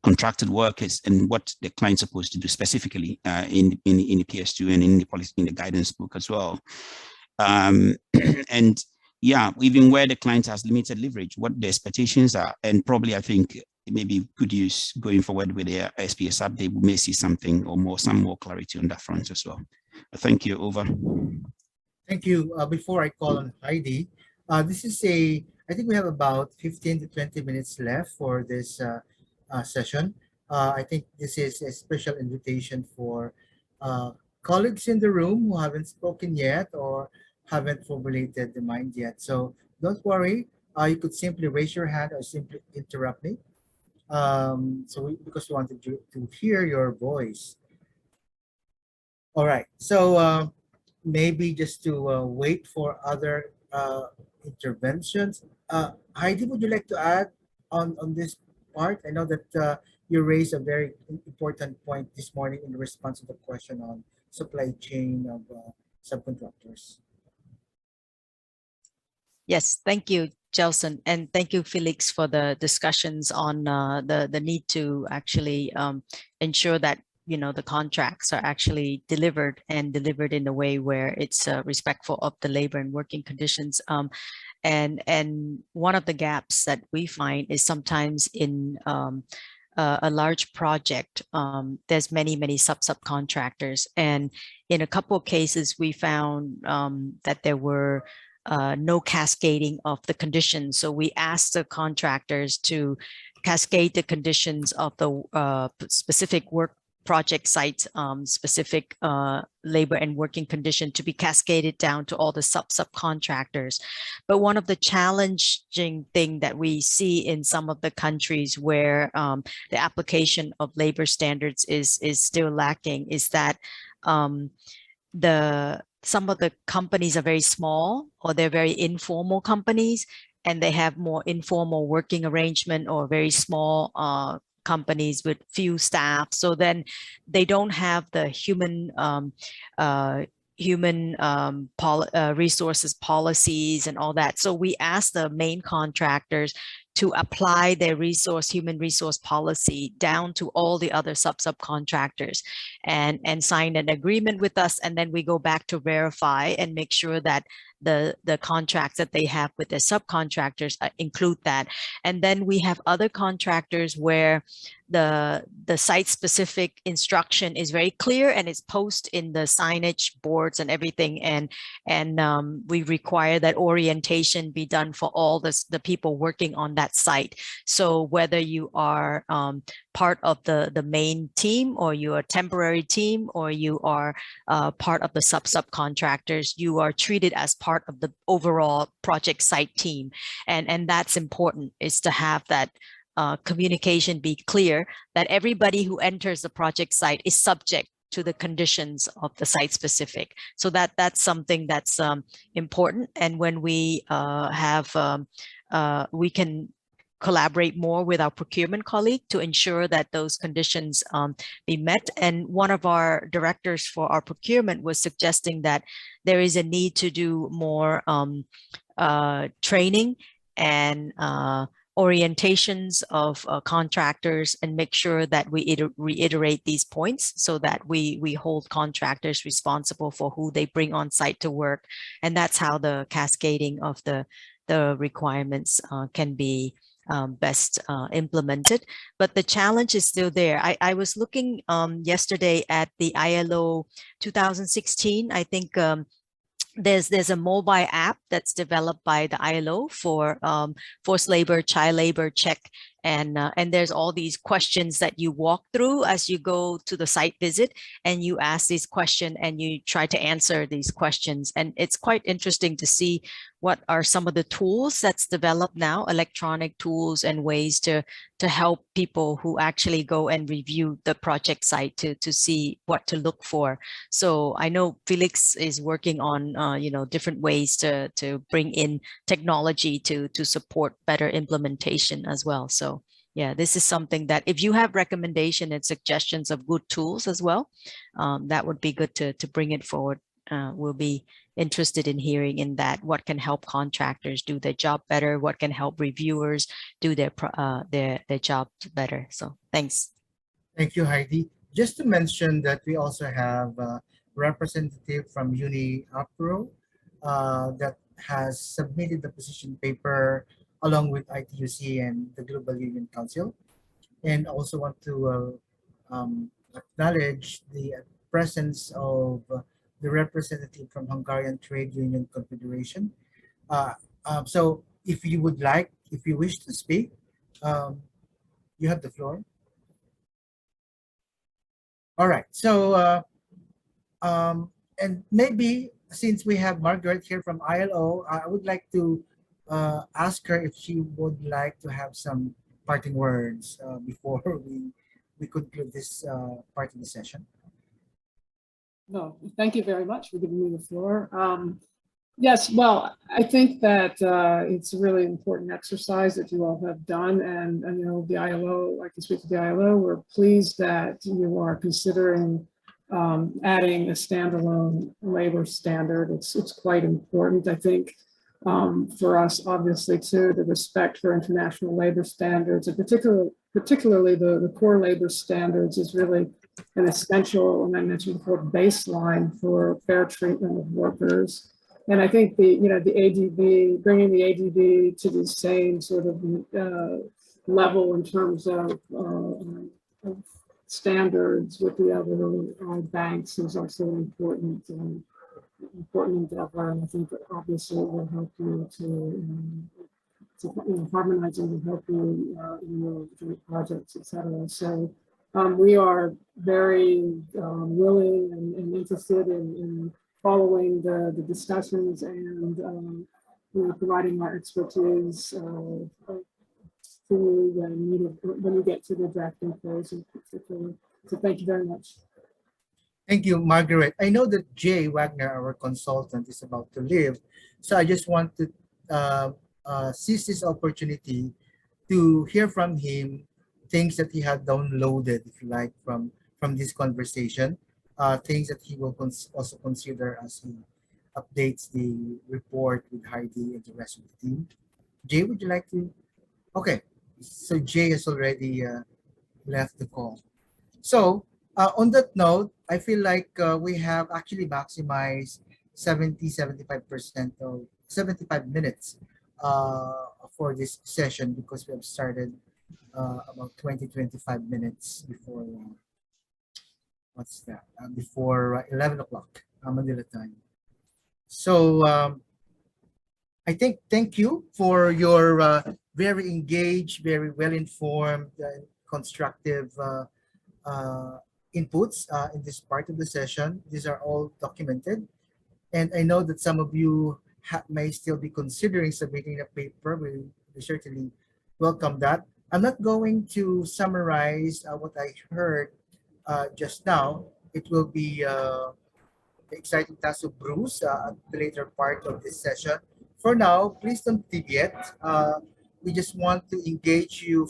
H: contracted workers, and what the client's supposed to do specifically in the PS2 and in the policy, in the guidance book as well. And yeah, even where the client has limited leverage, what the expectations are, and probably I think maybe good use going forward with the SPS update, we may see something or some more clarity on that front as well. Thank you. Over.
E: Thank you. Before I call on Heidi, this is I think we have about 15 to 20 minutes left for this session. I think this is a special invitation for colleagues in the room who haven't spoken yet or haven't formulated the mind yet. So don't worry, you could simply raise your hand or simply interrupt me. Because we wanted to hear your voice. All right, so maybe just to wait for other interventions. Heidi, would you like to add on this part? I know that you raised a very important point this morning in response to the question on supply chain of subcontractors.
C: Yes, thank you, Gelson, and thank you, Felix, for the discussions on the need to actually ensure that the contracts are actually delivered in a way where it's respectful of the labor and working conditions. And one of the gaps that we find is sometimes in a large project, there's many subcontractors, and in a couple of cases we found that there were no cascading of the conditions. So we asked the contractors to cascade the conditions of the specific work project sites, specific labor and working condition to be cascaded down to all the subcontractors. But one of the challenging thing that we see in some of the countries where the application of labor standards is still lacking is that some of the companies are very small, or they're very informal companies, and they have more informal working arrangement, or very small companies with few staff. So then they don't have the human resources policies and all that. So we asked the main contractors to apply their human resource policy down to all the other subcontractors and sign an agreement with us. And then we go back to verify and make sure that the contracts that they have with their subcontractors include that. And then we have other contractors where the site-specific instruction is very clear and it's posted in the signage boards and everything, and we require that orientation be done for all the people working on that site. So whether you are part of the main team, or you are a temporary team, or you are part of the subcontractors, you are treated as part of the overall project site team, and that's important, is to have that communication be clear, that everybody who enters the project site is subject to the conditions of the site specific. So that's something that's important. And when we we can collaborate more with our procurement colleague to ensure that those conditions be met. And one of our directors for our procurement was suggesting that there is a need to do more training and orientations of contractors, and make sure that we reiterate these points so that we hold contractors responsible for who they bring on site to work. And that's how the cascading of the requirements can be best implemented. But the challenge is still there. I was looking yesterday at the ILO 2016. I think there's a mobile app that's developed by the ILO for forced labor, child labor check, and there's all these questions that you walk through as you go to the site visit, and you ask these questions and you try to answer these questions. And it's quite interesting to see what are some of the tools that's developed now, electronic tools and ways to help people who actually go and review the project site to see what to look for. So I know Felix is working on different ways to bring in technology to support better implementation as well. So yeah, this is something that if you have recommendation and suggestions of good tools as well, that would be good to bring it forward. We'll be interested in hearing in that, what can help contractors do their job better, what can help reviewers do their job better. So thanks.
E: Thank you, Heidi. Just to mention that we also have a representative from NARO that has submitted the position paper along with ITUC and the Global Union Council. And also want to acknowledge the presence of the representative from Hungarian Trade Union Confederation. So if you wish to speak, you have the floor. All right, so and maybe since we have Margaret here from ILO, I would like to ask her if she would like to have some parting words before we conclude this part of the session.
G: No, thank you very much for giving me the floor. Yes, well, I think that it's a really important exercise that you all have done, and the ILO, I can speak to the ILO, we're pleased that you are considering adding a standalone labor standard. It's quite important, I think, for us, obviously, too, the respect for international labor standards, and particularly the core labor standards is really an essential, and I mentioned before, baseline for fair treatment of workers. And I think the ADB, bringing the ADB to the same sort of level in terms of standards with the other banks is also an important endeavor. And I think that obviously it will help you to harmonizing will help you in your joint projects, et cetera. So we are very willing and interested in following the discussions and providing our expertise to you when you get to the drafting phase in particular. So thank you very much.
E: Thank you, Margaret. I know that Jay Wagner, our consultant, is about to leave, so I just want to seize this opportunity to hear from him things that he had downloaded, if you like, from this conversation, things that he will also consider as he updates the report with Heidi and the rest of the team. Jay, would you like to? Okay, so Jay has already left the call. So on that note, I feel like we have actually maximized 75% of 75 minutes for this session, because we have started about 20-25 minutes before what's that? Before 11 o'clock Manila time. So I think thank you for your very engaged, very well informed, constructive inputs in this part of the session. These are all documented, and I know that some of you may still be considering submitting a paper. We certainly welcome that. I'm not going to summarize what I heard just now. It will be the exciting task of Bruce at the later part of this session. For now, please don't deviate. we just want to engage you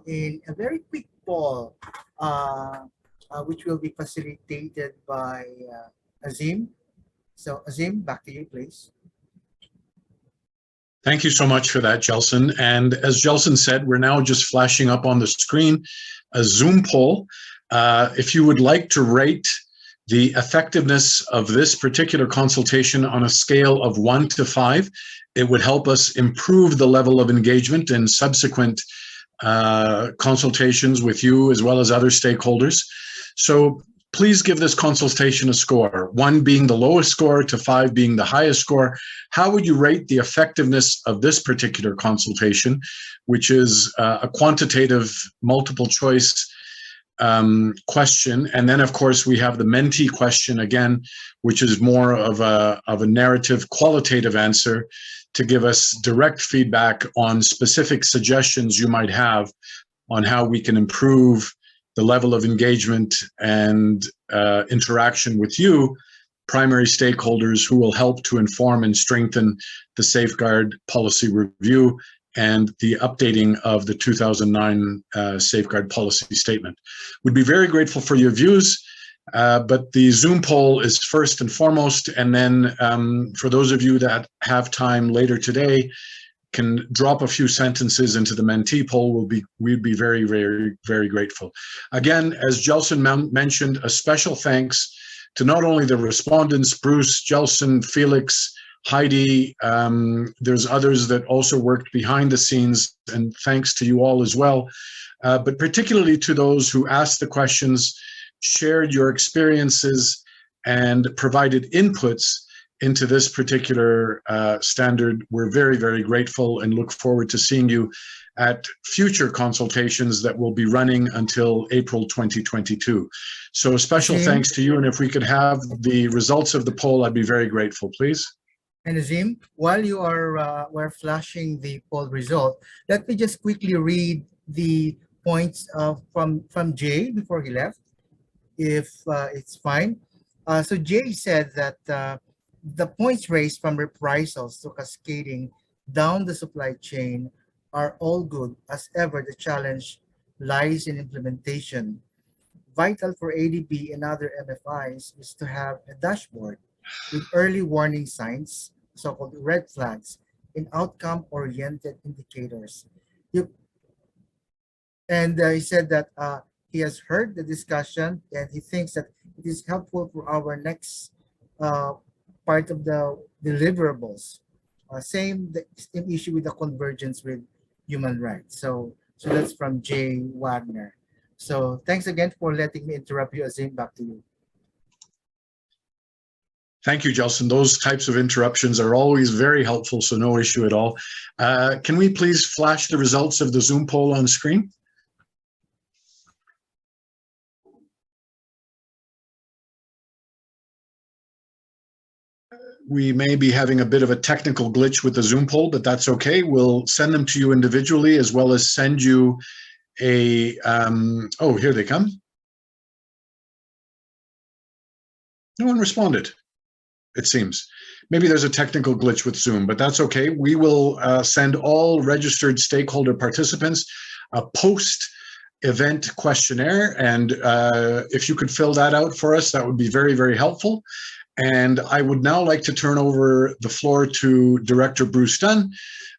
E: in a very quick poll, which will be facilitated by Azim. So Azim, back to you, please.
A: Thank you so much for that, Gelson. And as Gelson said, we're now just flashing up on the screen a Zoom poll. If you would like to rate the effectiveness of this particular consultation on a scale of 1 to 5, it would help us improve the level of engagement in subsequent consultations with you as well as other stakeholders. So please give this consultation a score, 1 being the lowest score to 5 being the highest score. How would you rate the effectiveness of this particular consultation, which is a quantitative multiple choice question? And then, of course, we have the mentee question again, which is more of a narrative qualitative answer to give us direct feedback on specific suggestions you might have on how we can improve the level of engagement and interaction with you, primary stakeholders, who will help to inform and strengthen the safeguard policy review and the updating of the 2009 safeguard policy statement. We'd be very grateful for your views, but the Zoom poll is first and foremost, and then for those of you that have time later today, can drop a few sentences into the mentee poll, we'd be very, very, very grateful. Again, as Gelson mentioned, a special thanks to not only the respondents, Bruce, Gelson, Felix, Heidi, there's others that also worked behind the scenes, and thanks to you all as well, but particularly to those who asked the questions, shared your experiences, and provided inputs into this particular standard. We're very, very grateful and look forward to seeing you at future consultations that will be running until April 2022. So a special thanks to you, and if we could have the results of the poll, I'd be very grateful, please.
E: And Azim, while you are we're flashing the poll result, let me just quickly read the points from Jay before he left, if it's fine. So Jay said that the points raised from reprisals to cascading down the supply chain are all good. As ever, the challenge lies in implementation. Vital for ADB and other MFIs is to have a dashboard with early warning signs, so-called red flags, in outcome-oriented indicators. He said that he has heard the discussion and he thinks that it is helpful for our next part of the deliverables. Same issue with the convergence with human rights. So that's from Jay Wagner. So thanks again for letting me interrupt you, Azim. Back to you.
A: Thank you, Gelson. Those types of interruptions are always very helpful, so no issue at all. Can we please flash the results of the Zoom poll on screen? We may be having a bit of a technical glitch with the Zoom poll, but that's okay. We'll send them to you individually, as well as send you a, oh, here they come. No one responded, it seems. Maybe there's a technical glitch with Zoom, but that's okay. We will send all registered stakeholder participants a post-event questionnaire, and if you could fill that out for us, that would be very, very helpful. And I would now like to turn over the floor to Director Bruce Dunn.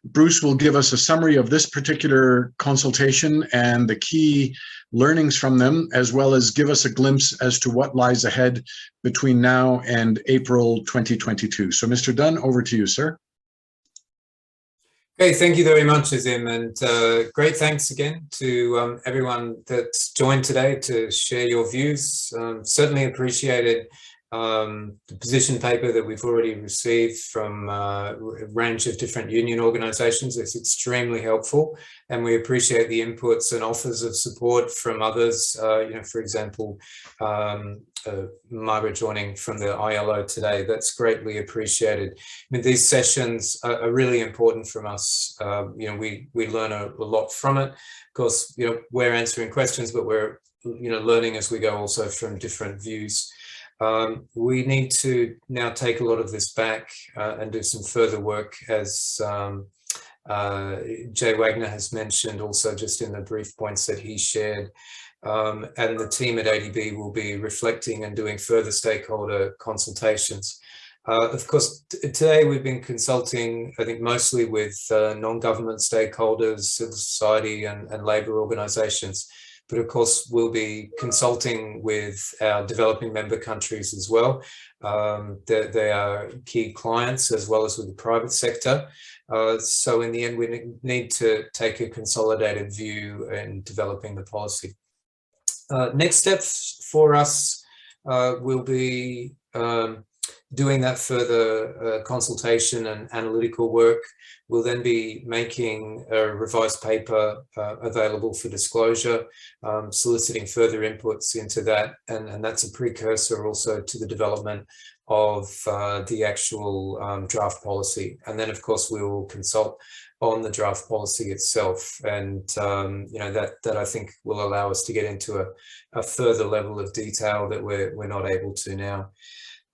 A: Bruce will give us a summary of this particular consultation and the key learnings from them, as well as give us a glimpse as to what lies ahead between now and April 2022. So Mr. Dunn, over to you, sir.
B: Okay, thank you very much, Azim, and great thanks again to everyone that's joined today to share your views. Certainly appreciated the position paper that we've already received from a range of different union organisations. It's extremely helpful, and we appreciate the inputs and offers of support from others. You know, for example, Margaret joining from the ILO today. That's greatly appreciated. I mean, these sessions are really important from us. You know, we learn a lot from it. Of course, you know, we're answering questions, but we're, you know, learning as we go also from different views. We need to now take a lot of this back and do some further work as Jay Wagner has mentioned also just in the brief points that he shared. And the team at ADB will be reflecting and doing further stakeholder consultations. Of course, today we've been consulting, I think, mostly with non-government stakeholders, civil society and labour organisations. But of course, we'll be consulting with our developing member countries as well. They are key clients as well as with the private sector. So in the end, we need to take a consolidated view in developing the policy. Next steps for us will be doing that further consultation and analytical work. We'll then be making a revised paper available for disclosure, soliciting further inputs into that, and that's a precursor also to the development of the actual draft policy. And then, of course, we will consult on the draft policy itself, and you know, that I think will allow us to get into a further level of detail that we're not able to now.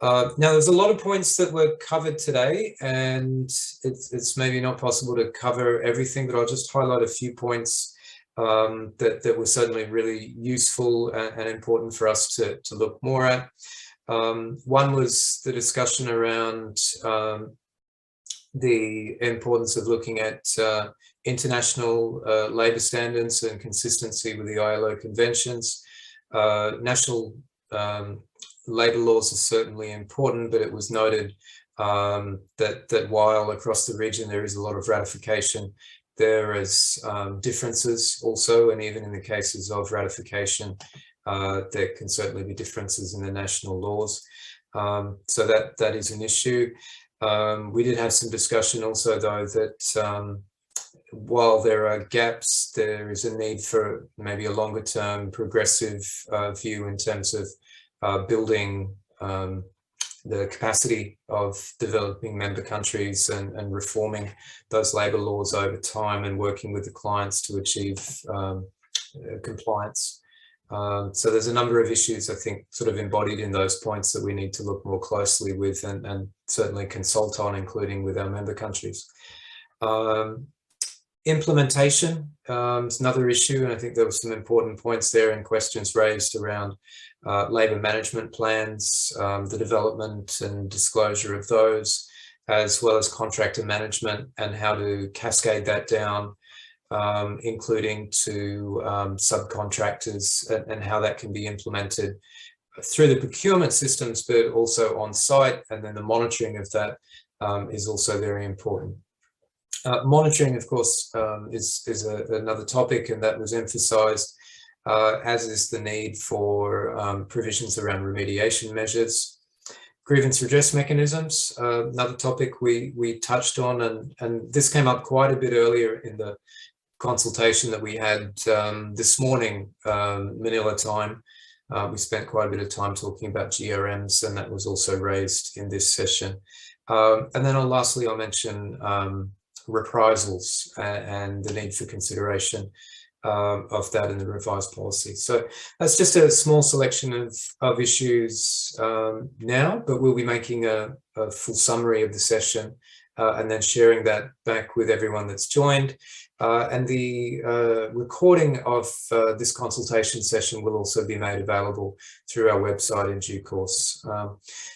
B: Now, there's a lot of points that were covered today, and it's maybe not possible to cover everything, but I'll just highlight a few points that were certainly really useful and important for us to look more at. One was the discussion around the importance of looking at international labour standards and consistency with the ILO conventions. National labour laws are certainly important, but it was noted that while across the region there is a lot of ratification, there is differences also, and even in the cases of ratification, there can certainly be differences in the national laws. So that is an issue. We did have some discussion also, though, that while there are gaps, there is a need for maybe a longer term progressive view in terms of building the capacity of developing member countries and reforming those labour laws over time and working with the clients to achieve compliance. So there's a number of issues, I think, sort of embodied in those points that we need to look more closely with and certainly consult on, including with our member countries. Implementation is another issue, and I think there were some important points there and questions raised around labour management plans, the development and disclosure of those, as well as contractor management and how to cascade that down, including to subcontractors, and how that can be implemented through the procurement systems, but also on site, and then the monitoring of that is also very important. Monitoring, of course, is another topic, and that was emphasised, as is the need for provisions around remediation measures. Grievance redress mechanisms, another topic we touched on, and this came up quite a bit earlier in the consultation that we had this morning, Manila time. We spent quite a bit of time talking about GRMs, and that was also raised in this session. And then lastly, I'll mention reprisals and the need for consideration of that in the revised policy. So that's just a small selection of issues now, but we'll be making a full summary of the session and then sharing that back with everyone that's joined. And the recording of this consultation session will also be made available through our website in due course.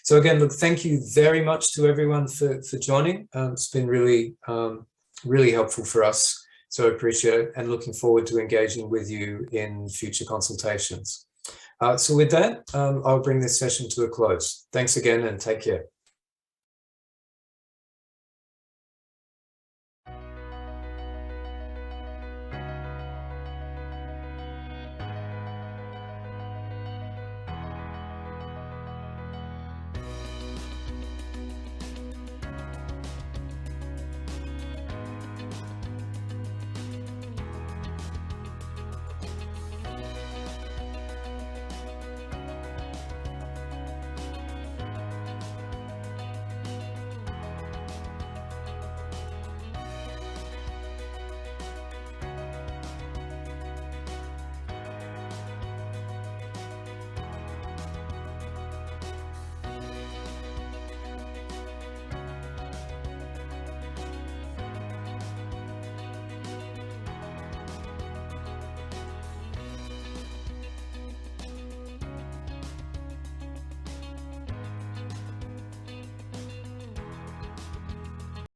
B: So again, look, thank you very much to everyone for joining. It's been really, really helpful for us. So I appreciate it, and looking forward to engaging with you in future consultations. So with that, I'll bring this session to a close. Thanks again, and take care.